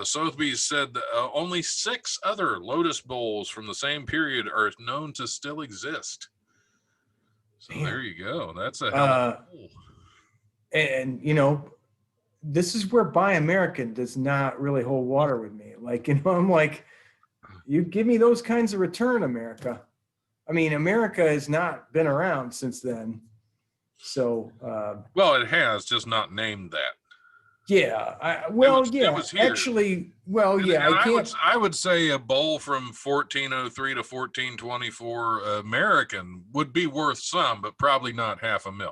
Sotheby's said that, only 6 other lotus bowls from the same period are known to still exist. So there you go. That's a hell of a bowl. And this is where Buy American does not really hold water with me. Like, I'm like, you give me those kinds of return, America. I mean, America has not been around since then. So, well, it has, just not named that. Yeah. I would say a bowl from 1403 to 1424 American would be worth some, but probably not $500,000.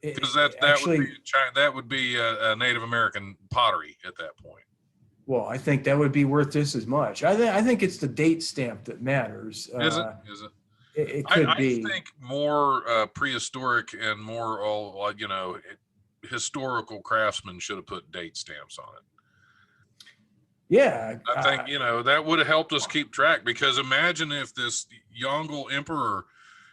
Because that would be a Native American pottery at that point. Well, I think that would be worth just as much. I think it's the date stamp that matters. Is it? It could be. I think more prehistoric and more, historical craftsmen should have put date stamps on it. Yeah. I think, that would have helped us keep track, because imagine if this Yongle Emperor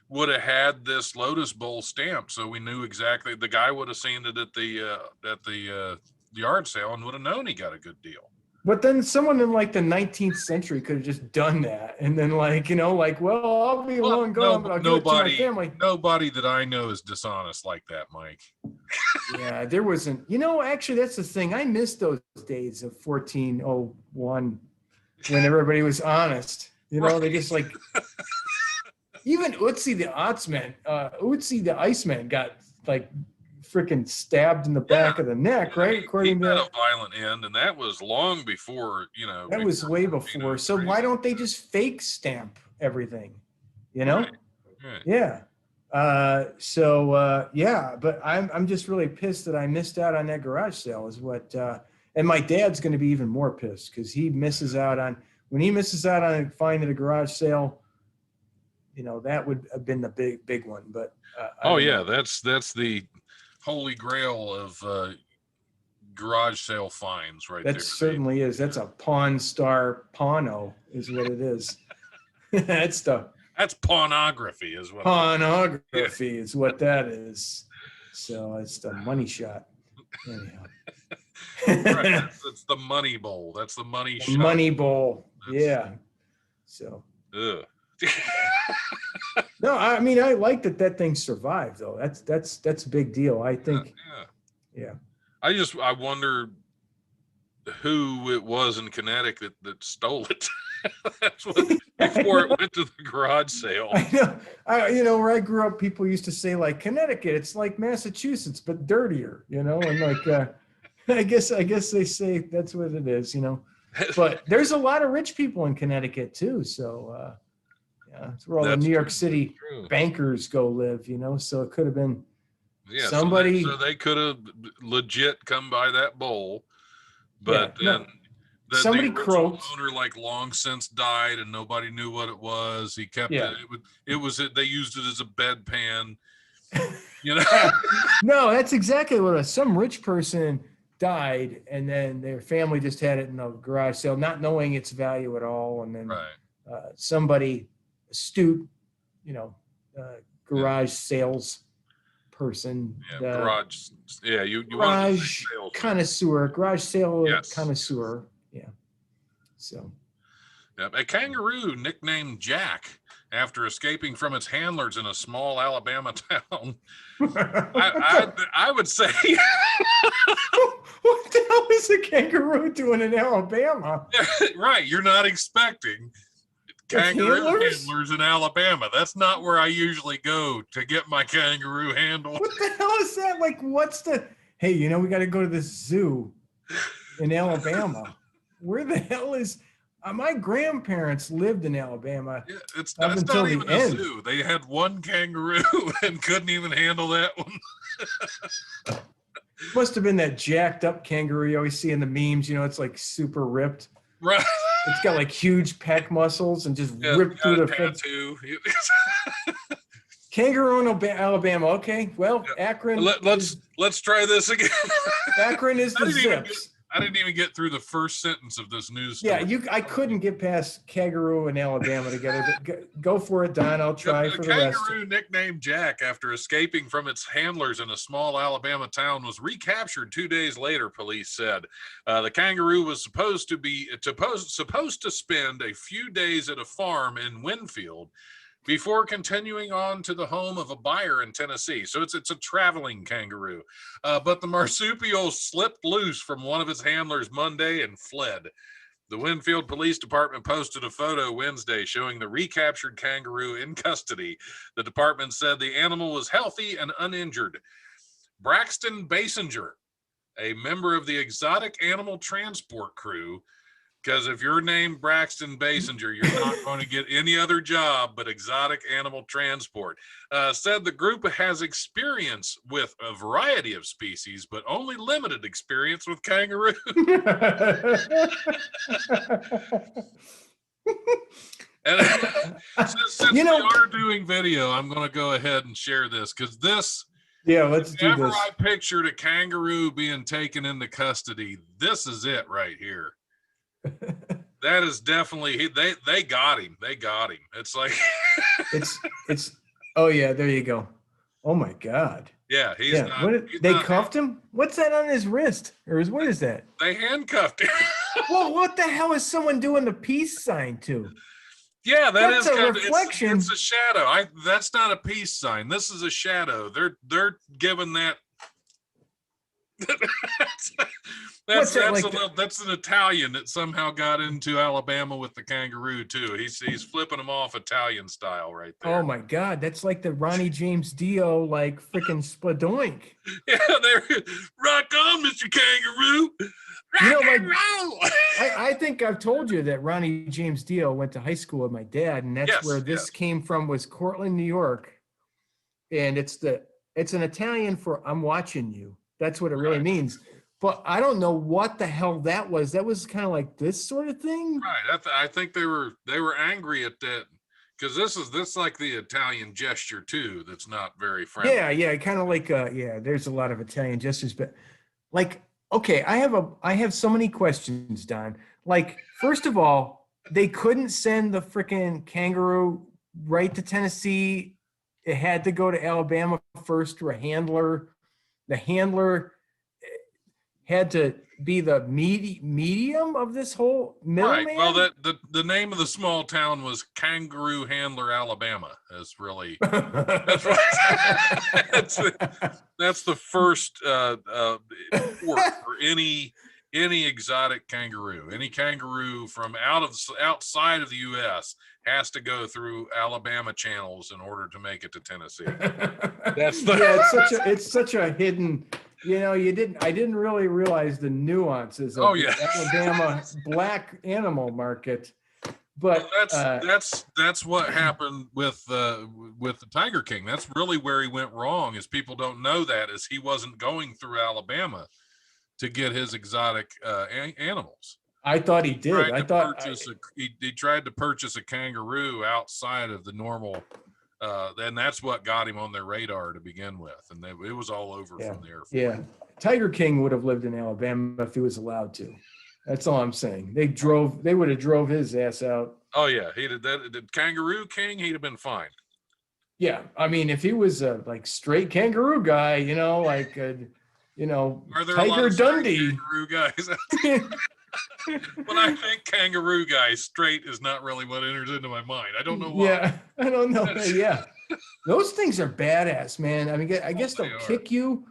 would have had this lotus bowl stamp, so we knew exactly, the guy would have seen it at the yard sale and would have known he got a good deal. But then someone in like the 19th century could have just done that, and then well, I'll be long gone, but I'll give it to my family. Nobody that I know is dishonest like that, Mike. Yeah, there wasn't. Actually, that's the thing. I miss those days of 1401 when everybody was honest. Right. They just like even Ötzi the Iceman got like freaking stabbed in the back of the neck, right? According to a violent end, and that was long before, that was way before. So why don't they just fake stamp everything? Right. Yeah. But I'm just really pissed that I missed out on that garage sale is what, and my dad's going to be even more pissed because he misses out on finding a garage sale. That would have been the big one, but that's the holy grail of garage sale finds, right? That certainly is. That's a Pawn Star Pawno is what it is. That's pornography is what pornography is what that is. So it's the money shot. Anyhow. Right, it's the money bowl. That's the money shot. Money bowl. Yeah. So. Ugh. No, I mean, I like that thing survived though. That's a big deal. I think. Yeah. I wonder who it was in Connecticut that stole it. That's what, before it went to the garage sale. I know. Where I grew up, people used to say like Connecticut, it's like Massachusetts but dirtier, and like I guess they say that's what it is, But there's a lot of rich people in Connecticut too, so. It's where all the New York City bankers go live, so it could have been somebody. So they could have legit come by that bowl, but then somebody the croaked. Owner long since died, and nobody knew what it was. He kept it. They used it as a bedpan. No, that's exactly what some rich person died, and then their family just had it in a garage sale, not knowing its value at all, and then somebody astute, garage sales person. Garage connoisseur, garage sale connoisseur. Yeah. So. A kangaroo nicknamed Jack after escaping from its handlers in a small Alabama town. I would say, what the hell is a kangaroo doing in Alabama? right? You're not expecting kangaroo handlers? handlers in Alabama. That's not where I usually go to get my kangaroo handled. What the hell is that? Like, what's the? Hey, you know, we got to go to the zoo in Alabama. Where the hell is? My grandparents lived in Alabama. Yeah, that's until not the even end. a zoo. They had one kangaroo and couldn't even handle that one. Must have been that jacked up kangaroo you always see in the memes. You know, it's like super ripped. Right. It's got like huge pec muscles and just Yeah, ripped through the fence. tattoo. Kangaroo in Alabama. Okay, well, Yeah. Akron. Let's try this again. Akron is the zips. I didn't even get through the first sentence of this news Yeah, story. I couldn't get past kangaroo and Alabama together, but go for it, Don. I'll try for the rest. The kangaroo, nicknamed Jack after escaping from its handlers in a small Alabama town, was recaptured 2 days later, police said. The kangaroo was supposed to spend a few days at a farm in Winfield before continuing on to the home of a buyer in Tennessee. So it's a traveling kangaroo. But the marsupial slipped loose from one of its handlers Monday and fled. The Winfield Police Department posted a photo Wednesday showing the recaptured kangaroo in custody. The department said the animal was healthy and uninjured. Braxton Basinger, a member of the exotic animal transport crew, because if you're named Braxton Basinger, you're not going to get any other job but exotic animal transport. Said the group has experience with a variety of species, but only limited experience with kangaroo. And since we are doing video, I'm going to go ahead and share this because this. Yeah, let's do whenever this. I pictured a kangaroo being taken into custody, this is it right here. That is definitely they got him. They got him. It's like it's oh yeah, there you go. Oh my God. Yeah, he's not. They cuffed him? What's that on his wrist? Or what is that? They handcuffed him. Well, what the hell is someone doing the peace sign to? Yeah, that's a reflection. It's a shadow. That's not a peace sign. This is a shadow. They're giving that. That's an Italian that somehow got into Alabama with the kangaroo too. He's flipping them off Italian style right there. Oh my God, that's like the Ronnie James Dio like freaking spadoink. Yeah, there. Rock on, Mr. Kangaroo. I think I've told you that Ronnie James Dio went to high school with my dad, and that's where this came from. Was Cortland, New York, and it's an Italian for "I'm watching you." That's what it really means. But I don't know what the hell that was. That was kind of like this sort of thing. Right. I think they were angry at that because this like the Italian gesture too. That's not very friendly. Yeah. Kind of like there's a lot of Italian gestures, but like, okay, I have so many questions, Don. Like, first of all, they couldn't send the freaking kangaroo right to Tennessee. It had to go to Alabama first to a handler. The handler had to be the medium of this whole middleman. Right. Well, the name of the small town was Kangaroo Handler, Alabama. That's really that's right. that's the first port for any exotic kangaroo. Any kangaroo from outside of the U.S. has to go through Alabama channels in order to make it to Tennessee. It's such a hidden. You know, I didn't really realize the nuances of the Alabama black animal market. But that's what happened with the Tiger King. That's really where he went wrong. Is people don't know that is he wasn't going through Alabama to get his exotic animals. I thought he did. He tried to purchase a kangaroo outside of the normal. And that's what got him on their radar to begin with, and it was all over from there. Yeah, Tiger King would have lived in Alabama if he was allowed to. That's all I'm saying. They would have drove his ass out. Oh yeah, he did that. The Kangaroo King, he'd have been fine. Yeah, I mean, if he was a like straight kangaroo guy, you know, like you know, Are there a lot Tiger of straight Dundee. kangaroo guys? When I think kangaroo guy, straight is not really what enters into my mind. I don't know why. Yeah, I don't know. Yeah, those things are badass, man. I mean, I guess they they'll are. kick you.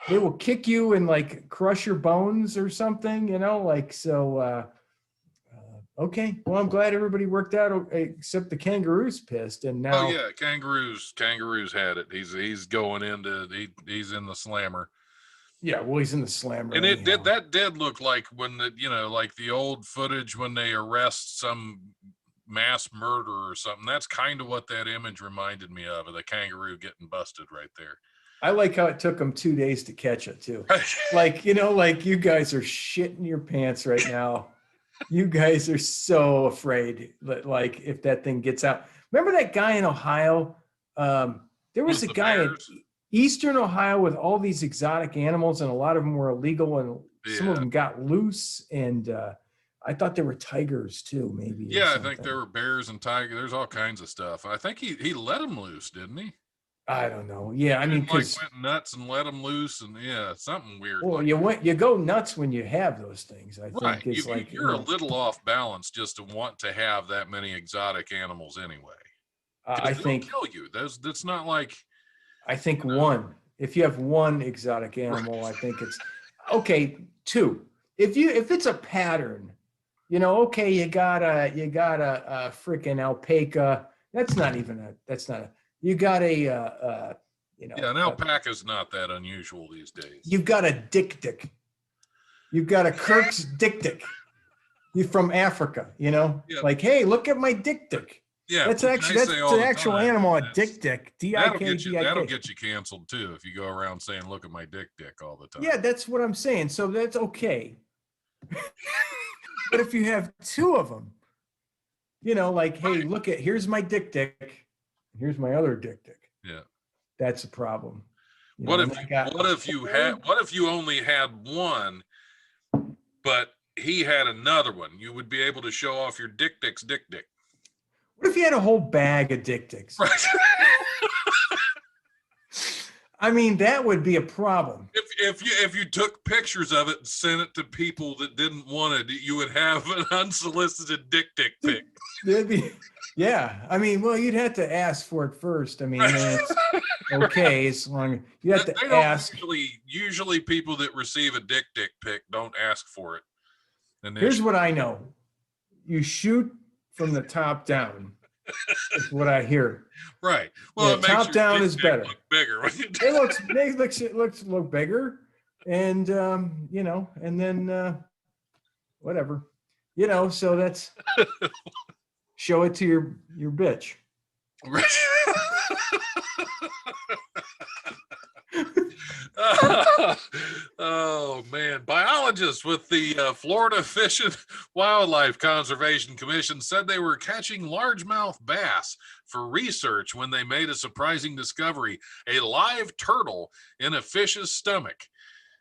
They will kick you and like crush your bones or something, you know, like so. Okay, well, I'm glad everybody worked out except the kangaroo's pissed, and now. Oh yeah, kangaroos had it. He's going into he's in the slammer. Yeah, well, he's in the slammer. And anyhow. that did look like when like the old footage when they arrest some mass murder or something. That's kind of what that image reminded me of the kangaroo getting busted right there. I like how it took them 2 days to catch it too. Like, you know, like you guys are shitting your pants right now. You guys are so afraid that like if that thing gets out. Remember that guy in Ohio? There was a guy in Eastern Ohio with all these exotic animals, and a lot of them were illegal, and some of them got loose. And I thought there were tigers too, maybe. Yeah, I think there were bears and tigers. There's all kinds of stuff. I think he let them loose, didn't he? I don't know. Yeah, I mean, like went nuts and let them loose, and yeah, something weird. Well, like you go nuts when you have those things. I think it's like you're a little off balance just to want to have that many exotic animals anyway. I think kill you. That's not like. I think one. If you have one exotic animal, I think it's okay. Two. If it's a pattern, you know, okay, you got a freaking alpaca. That's not a. You got a, an alpaca's not that unusual these days. You've got a Dik-dik. You've got a Kirk's Dik-dik. You're from Africa, you know? Yeah. Like, hey, look at my Dik-dik. Yeah, that's an actual animal, a Dik-dik. D-I-K-D-I-K. That'll get you canceled too if you go around saying, look at my Dik-dik all the time. Yeah, that's what I'm saying. So that's okay. But if you have two of them, you know, like, hey, here's my Dik-dik. Here's my other Dik-dik. Yeah, that's a problem. What if you only had one, but he had another one? You would be able to show off your Dik-dik's Dik-dik. What if you had a whole bag of Dik-diks? Right. I mean, that would be a problem. If you took pictures of it and sent it to people that didn't want it, you would have an unsolicited Dik-dik pic. That'd be, yeah. I mean, well, you'd have to ask for it first. I mean, it's okay as long you have to ask. Usually, people that receive a Dik-dik pic don't ask for it. And here's what I know: you shoot from the top down. Is what I hear. Right. Well, yeah, top down is better. Look bigger. It looks bigger, and you know, and then whatever, you know. So that's show it to your bitch. Right. Oh man, biologists with the Florida Fish and Wildlife Conservation Commission said they were catching largemouth bass for research when they made a surprising discovery: a live turtle in a fish's stomach.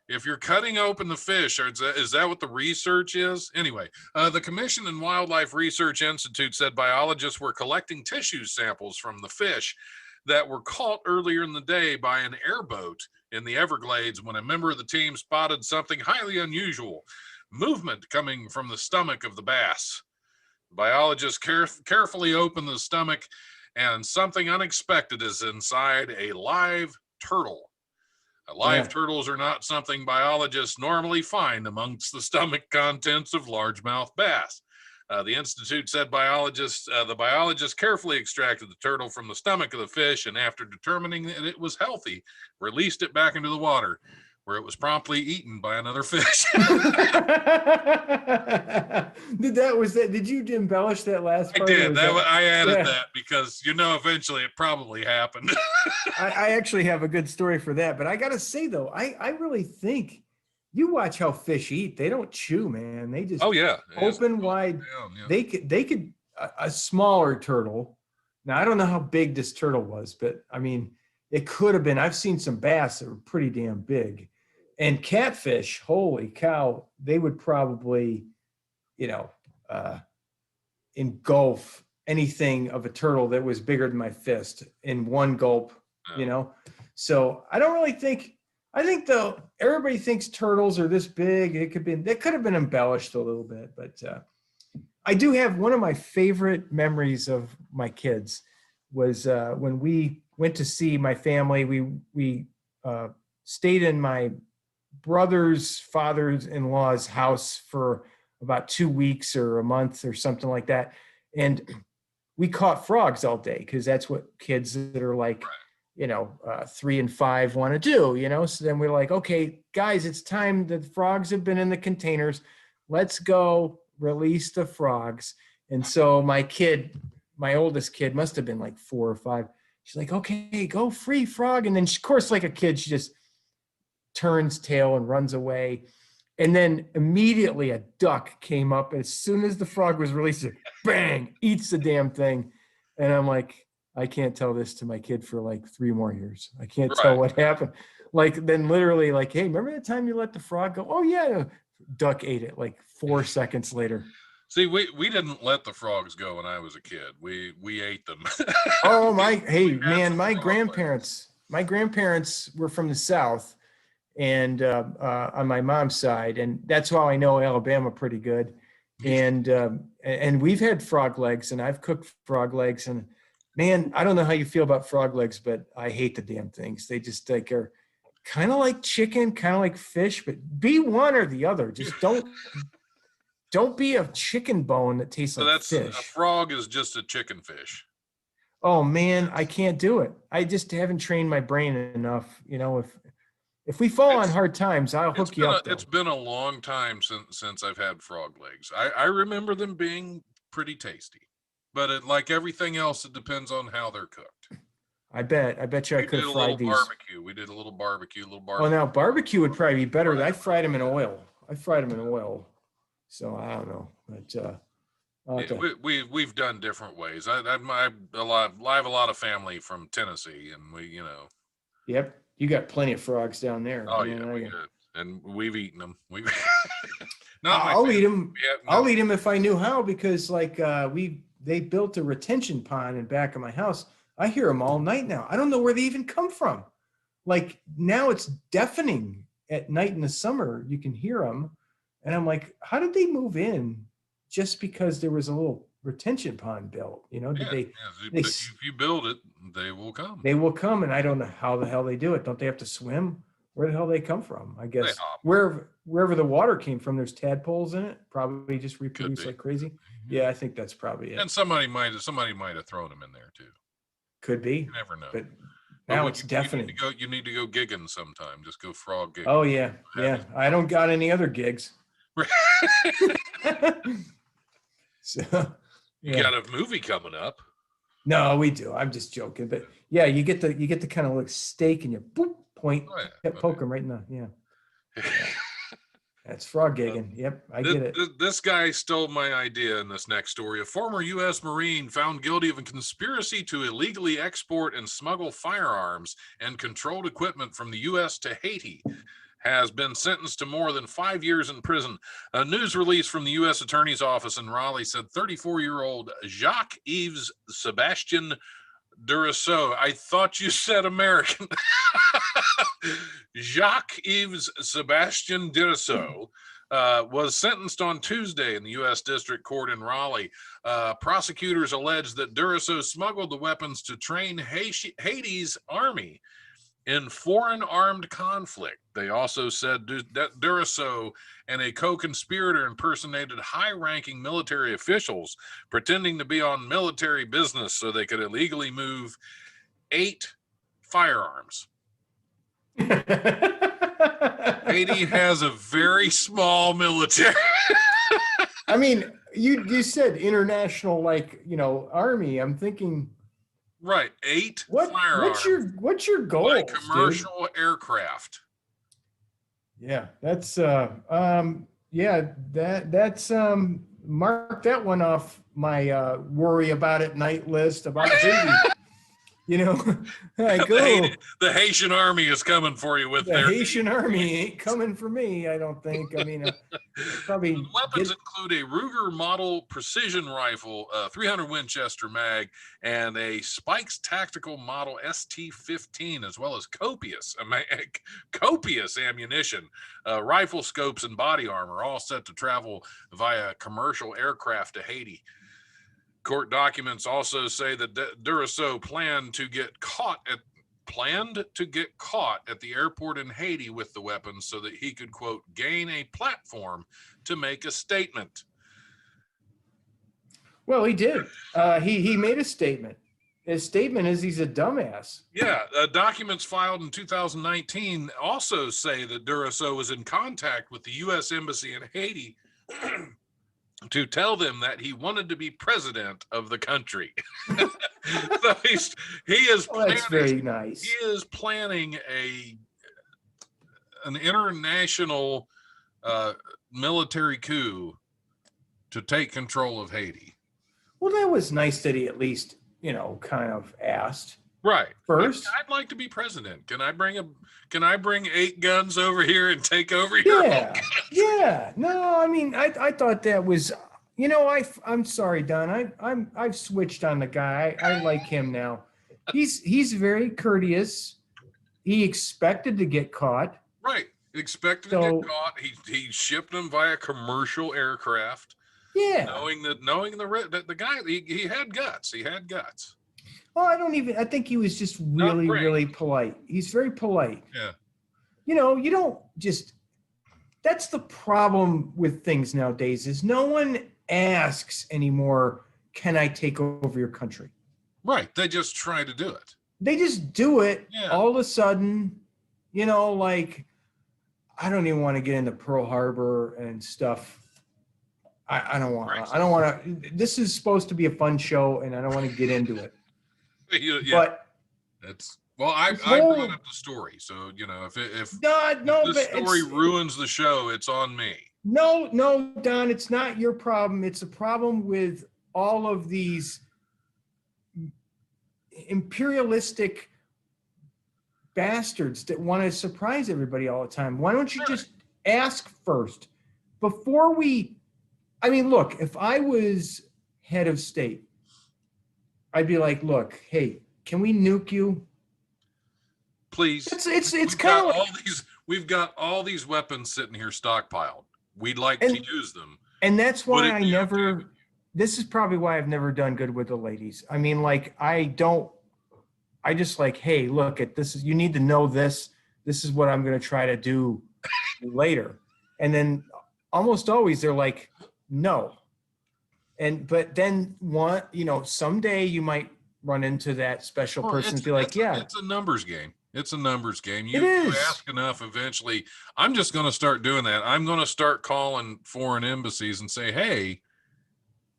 If you're cutting open the fish, is that what the research is? Anyway, the Commission and Wildlife Research Institute said biologists were collecting tissue samples from the fish that were caught earlier in the day by an airboat in the Everglades when a member of the team spotted something highly unusual: movement coming from the stomach of the bass. Biologists carefully open the stomach, and something unexpected is inside: a live turtle. Live turtles are not something biologists normally find amongst the stomach contents of largemouth bass. The Institute said the biologists carefully extracted the turtle from the stomach of the fish, and after determining that it was healthy, released it back into the water, where it was promptly eaten by another fish. Did you embellish that last part? I did. I added that because, eventually it probably happened. I actually have a good story for that, but I got to say, though, I really think you watch how fish eat. They don't chew, man. They just open wide. They could a smaller turtle. Now, I don't know how big this turtle was, but I mean, it could have been. I've seen some bass that were pretty damn big. And catfish, holy cow, they would probably, engulf anything of a turtle that was bigger than my fist in one gulp, So I don't really think I think though everybody thinks turtles are this big. They could have been embellished a little bit, but I do have one of my favorite memories of my kids was when we went to see my family. We stayed in my brother's father-in-law's house for about 2 weeks or a month or something like that, and we caught frogs all day because that's what kids that are like, 3 and 5 want to do, so then we're like, okay, guys, it's time. The frogs have been in the containers. Let's go release the frogs. And so my oldest kid must have been like 4 or 5. She's like, okay, go free frog. And then of course, like a kid, she just turns tail and runs away. And then immediately a duck came up. As soon as the frog was released, bang, eats the damn thing. And I'm like, I can't tell this to my kid for like 3 more years. I can't tell what happened. Like, then literally like, hey, remember the time you let the frog go? Oh yeah. Duck ate it like 4 seconds later. See, we didn't let the frogs go when I was a kid. We ate them. Oh my grandparents were from the South, and on my mom's side, and that's how I know Alabama pretty good. And we've had frog legs, and I've cooked frog legs, and man, I don't know how you feel about frog legs, but I hate the damn things. They just like are kind of like chicken, kind of like fish, but be one or the other. Just don't be a chicken bone that tastes like fish. A frog is just a chicken fish. Oh man, I can't do it. I just haven't trained my brain enough. If we fall on hard times, I'll hook you up. It's been a long time since I've had frog legs. I remember them being pretty tasty, but like everything else, it depends on how they're cooked. I bet you I could have fried these. We did a little barbecue. Oh, now barbecue would probably be better. I fried them in oil. So I don't know, but we've done different ways. I have a lot of family from Tennessee, and we. Yep, you got plenty of frogs down there. Oh yeah, we did, and we've eaten them. I'll eat them. I'll eat them if I knew how, because like they built a retention pond in back of my house. I hear them all night now. I don't know where they even come from. Like now it's deafening at night in the summer. You can hear them. And I'm like, how did they move in just because there was a little retention pond built? If you build it, they will come. They will come, and I don't know how the hell they do it. Don't they have to swim? Where the hell they come from? I guess wherever the water came from, there's tadpoles in it. Probably just reproduce like crazy. Mm-hmm. Yeah, I think that's probably it. And somebody might have thrown them in there too. Could be. You never know. But now it's deafening. You need to go gigging sometime. Just go frog gigging. Oh yeah, yeah. I don't got any other gigs. So you got a movie coming up. No, we do. I'm just joking, but yeah, you get the kind of like steak and you boop, point, poke them right in the That's frog gigging. Yep, I get it. This guy stole my idea in this next story. A former U.S. Marine found guilty of a conspiracy to illegally export and smuggle firearms and controlled equipment from the U.S. to Haiti has been sentenced to more than 5 years in prison. A news release from the U.S. Attorney's Office in Raleigh said 34-year-old Jacques-Yves Sebastien Duraceau. I thought you said American. Jacques-Yves Sebastien Duraceau was sentenced on Tuesday in the U.S. District Court in Raleigh. Prosecutors alleged that Duraceau smuggled the weapons to train Haiti's army in foreign armed conflict. They also said that Duraceau and a co-conspirator impersonated high-ranking military officials, pretending to be on military business so they could illegally move 8 firearms. Haiti has a very small military. I mean, you said international, army. I'm thinking. Right, 8 firearms. What's your goal? Like commercial aircraft. Yeah, that's that's mark that one off my worry about it night list about Haiti. You know, like, the Haitian army is coming for you with the their Haitian army ain't coming for me. I don't think. I mean, probably the weapons include a Ruger model precision rifle, 300 Winchester mag, and a Spikes tactical model ST-15, as well as copious ammunition, rifle scopes, and body armor, all set to travel via commercial aircraft to Haiti. Court documents also say that Duraceau planned to get caught at the airport in Haiti with the weapons so that he could, quote, gain a platform to make a statement. Well, he did. He made a statement. His statement is he's a dumbass. Yeah, documents filed in 2019 also say that Duraceau was in contact with the U.S. Embassy in Haiti to tell them that he wanted to be president of the country. So he is planning, that's very nice. He is planning an international military coup to take control of Haiti. Well, that was nice that he at least, kind of asked. Right. First, I'd like to be president. Can I bring 8 guns over here and take over your Yeah. No, I mean, I thought that was, I'm sorry, Don. I've switched on the guy. I like him now. He's very courteous. He expected to get caught. Right. Expected to get caught. He shipped them via commercial aircraft. Yeah. Knowing the guy, he had guts. He had guts. Well, I think he was just really, really polite. He's very polite. Yeah. You don't just, that's the problem with things nowadays is no one asks anymore, can I take over your country? Right. They just try to do it. They just do it. Yeah. All of a sudden, like, I don't even want to get into Pearl Harbor and stuff. I don't want to, this is supposed to be a fun show and I don't want to get into it. Yeah. But I brought up the story. So, if the story ruins the show, it's on me. No, Don, it's not your problem. It's a problem with all of these imperialistic bastards that want to surprise everybody all the time. Why don't you just ask first before look, if I was head of state, I'd be like, look, hey, can we nuke you? Please. It's kind of we've got all these weapons sitting here stockpiled. We'd like to use them. And that's why this is probably why I've never done good with the ladies. I mean, like, I just like, hey, look at this, you need to know this. This is what I'm going to try to do later. And then almost always they're like, no. But then someday you might run into that special person and be like, it's a numbers game. It's a numbers game. You ask enough, eventually. I'm just going to start doing that. I'm going to start calling foreign embassies and say, hey,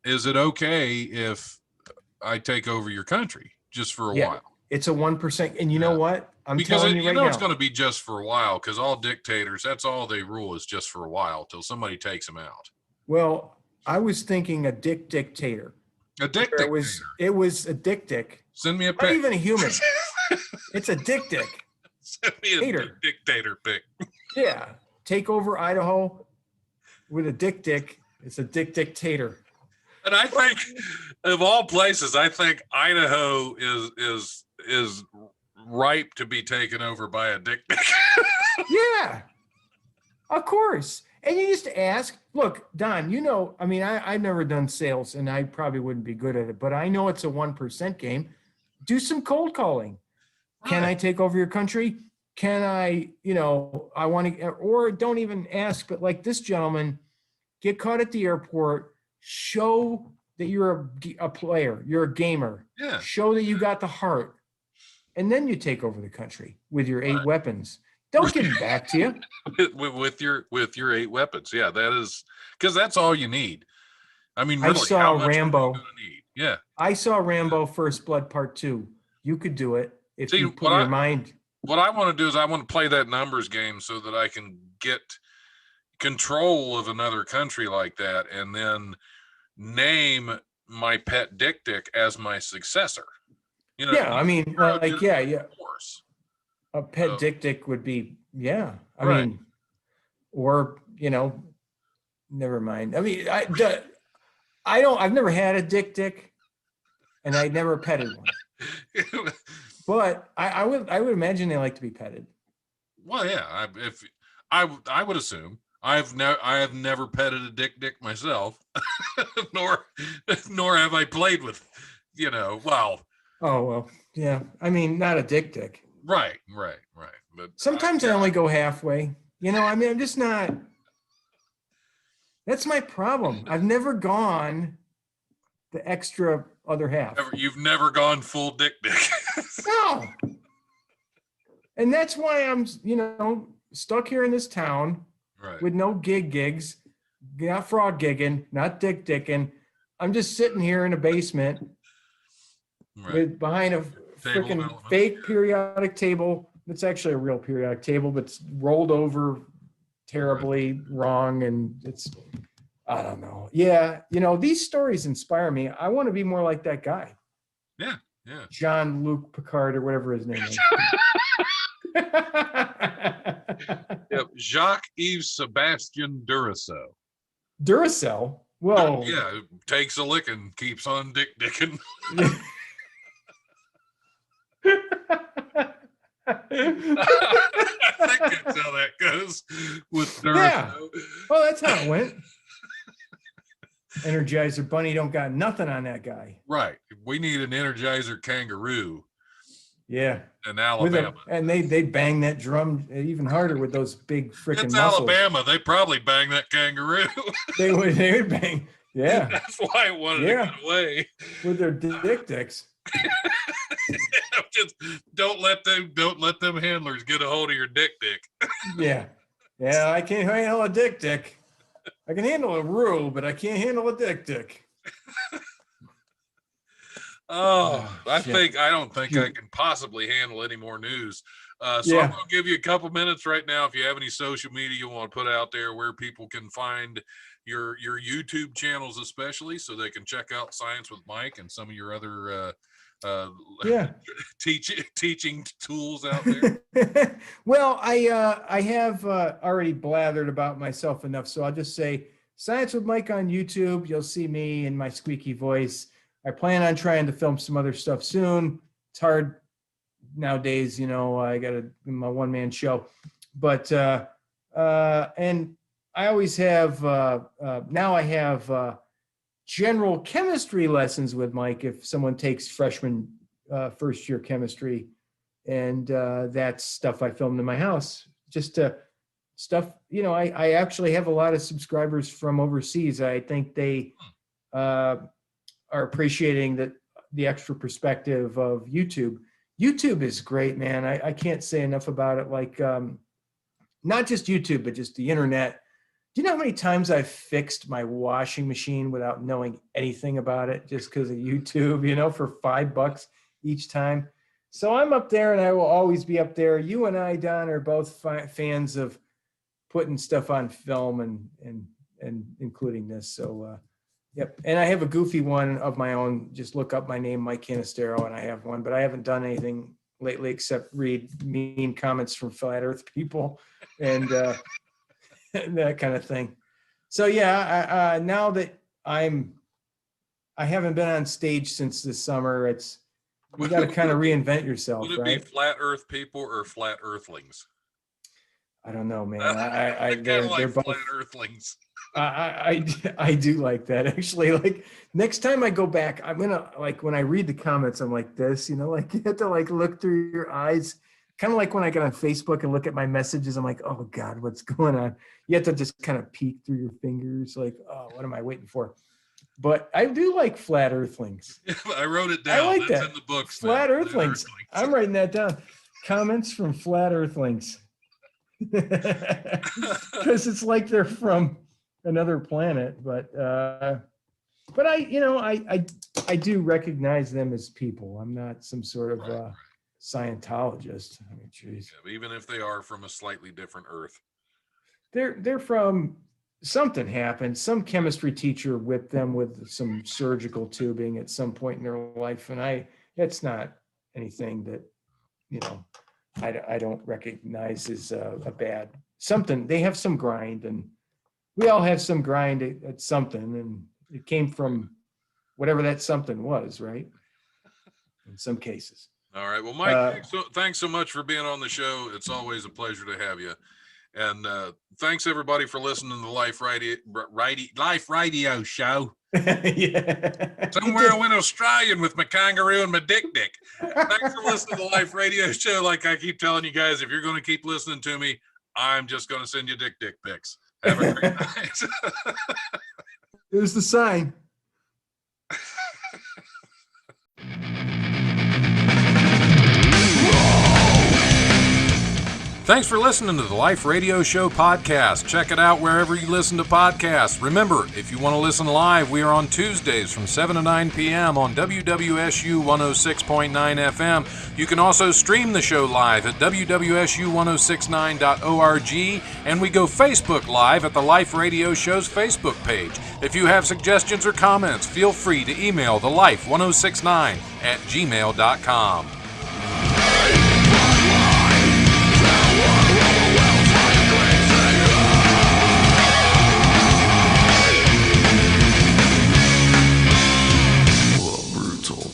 is it okay if I take over your country just for a while? It's a 1%. And you know what? I'm telling you right now. It's going to be just for a while because all dictators, that's all they rule is just for a while till somebody takes them out. Well, I was thinking a dictator. A dictator. It was a Dik-dik. Send me a pic. Not even a human. It's a Dik-dik. Send me a dictator pic. Yeah. Take over Idaho with a Dik-dik. It's a dictator. And I think, of all places, I think Idaho is ripe to be taken over by a Dik-dik. Yeah. Of course. And you just ask, look, Don, I've never done sales and I probably wouldn't be good at it, but I know it's a 1% game. Do some cold calling. Right. Can I take over your country? Can I, I want to, or don't even ask, but like this gentleman, get caught at the airport, show that you're a player, you're a gamer. Yeah. Show that you got the heart. And then you take over the country with your 8 weapons. They'll give them back to you with your 8 weapons. Yeah, that is because that's all you need. I mean, really, I saw Rambo. Yeah, I saw Rambo First Blood Part 2. You could do it if you put your mind. What I want to do is I want to play that numbers game so that I can get control of another country like that, and then name my pet Dik-dik as my successor. You know, Yeah, I mean, like, yeah, of course. a pet So, Dik-dik would be, yeah. I Right. mean, or, never mind. I mean, I've never had a Dik-dik, and I never petted one. But I would imagine they like to be petted. Well, yeah. I would assume I have never petted a Dik-dik myself, nor have I played with. Well. Oh well, yeah. I mean, not a Dik-dik. Right. But sometimes I only go halfway. I mean, I'm just not. That's my problem. I've never gone the extra other half. You've never gone full Dik-dik. No. And that's why I'm, stuck here in this town Right. with no gigs, not frog gigging, not Dik-dicking. I'm just sitting here in a basement behind a freaking fake periodic table. It's actually a real periodic table, but it's rolled over terribly wrong. And I don't know. Yeah. These stories inspire me. I want to be more like that guy. Yeah. Jean-Luc Picard or whatever his name is. Yep. Jacques-Yves Sebastien Duracell. Duracell? Well, yeah, takes a licking, keeps on dick-dicking. I think that's how that goes with Duracell. Yeah. Well, that's how it went. Energizer Bunny don't got nothing on that guy. Right. We need an Energizer Kangaroo. Yeah. In Alabama. And they bang that drum even harder with those big freaking muscles. Alabama. They probably bang that kangaroo. They would bang. Yeah. That's why I wanted to get away. With their Dik-diks. Just don't let them handlers get a hold of your Dik-dik. Yeah. Yeah, I can't handle a Dik-dik. I can handle a Roo, but I can't handle a Dik-dik. I don't think I can possibly handle any more news. I'm going to give you a couple minutes right now. If you have any social media you want to put out there where people can find your YouTube channels, especially, so they can check out Science with Mike and some of your other teaching tools out there. Well, I have already blathered about myself enough, so I'll just say Science with Mike on YouTube. You'll see me in my squeaky voice. I plan on trying to film some other stuff soon. It's hard nowadays, I got my one-man show, but and I always have now I have general chemistry lessons with Mike if someone takes freshman first year chemistry, and that's stuff I filmed in my house. Just stuff, I actually have a lot of subscribers from overseas. I think they are appreciating the extra perspective of YouTube. YouTube is great, man. I can't say enough about it. Like, not just YouTube, but just the internet. Do you know how many times I've fixed my washing machine without knowing anything about it just because of YouTube, for $5 each time? So I'm up there and I will always be up there. You and I, Don, are both fans of putting stuff on film and including this. So, yep. And I have a goofy one of my own. Just look up my name, Mike Canestaro, and I have one, but I haven't done anything lately except read mean comments from flat earth people and that kind of thing. So yeah, now that I haven't been on stage since this summer, you got to kind of reinvent yourself, Would it right? be flat earth people or flat earthlings? I don't know, man. They're both flat earthlings. I do like that, actually. Like, next time I go back, I'm gonna, like, when I read the comments, I'm like this, like you have to like look through your eyes, kind of like when I get on Facebook and look at my messages. I'm like, oh God, what's going on? You have to just kind of peek through your fingers, like, oh, what am I waiting for? But I do like flat earthlings. I wrote it down. I like That's that. in the books. Flat earthlings. I'm writing that down. Comments from flat earthlings. Because it's like they're from another planet, but I do recognize them as people. I'm not some sort of Scientologist. I mean, geez. Yeah, even if they are from a slightly different Earth, they're from something happened. Some chemistry teacher whipped them with some surgical tubing at some point in their life, and it's not anything that, I don't recognize as a bad something. They have some grind, and we all have some grind at something, and it came from whatever that something was, right? In some cases. All right. Well, Mike, thanks so much for being on the show. It's always a pleasure to have you. And thanks everybody for listening to the Life Radio Show. Yeah. Somewhere I went Australian with my kangaroo and my Dik-dik. Thanks for listening to the Life Radio Show. Like I keep telling you guys, if you're going to keep listening to me, I'm just going to send you Dik-dik pics. Have a great night. Here's the sign. Thanks for listening to the Life Radio Show podcast. Check it out wherever you listen to podcasts. Remember, if you want to listen live, we are on Tuesdays from 7 to 9 p.m. on WWSU 106.9 FM. You can also stream the show live at wwsu1069.org, and we go Facebook Live at the Life Radio Show's Facebook page. If you have suggestions or comments, feel free to email thelife1069@gmail.com.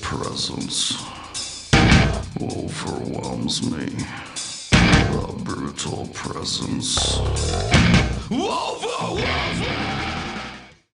Presence overwhelms me. The brutal presence overwhelms me.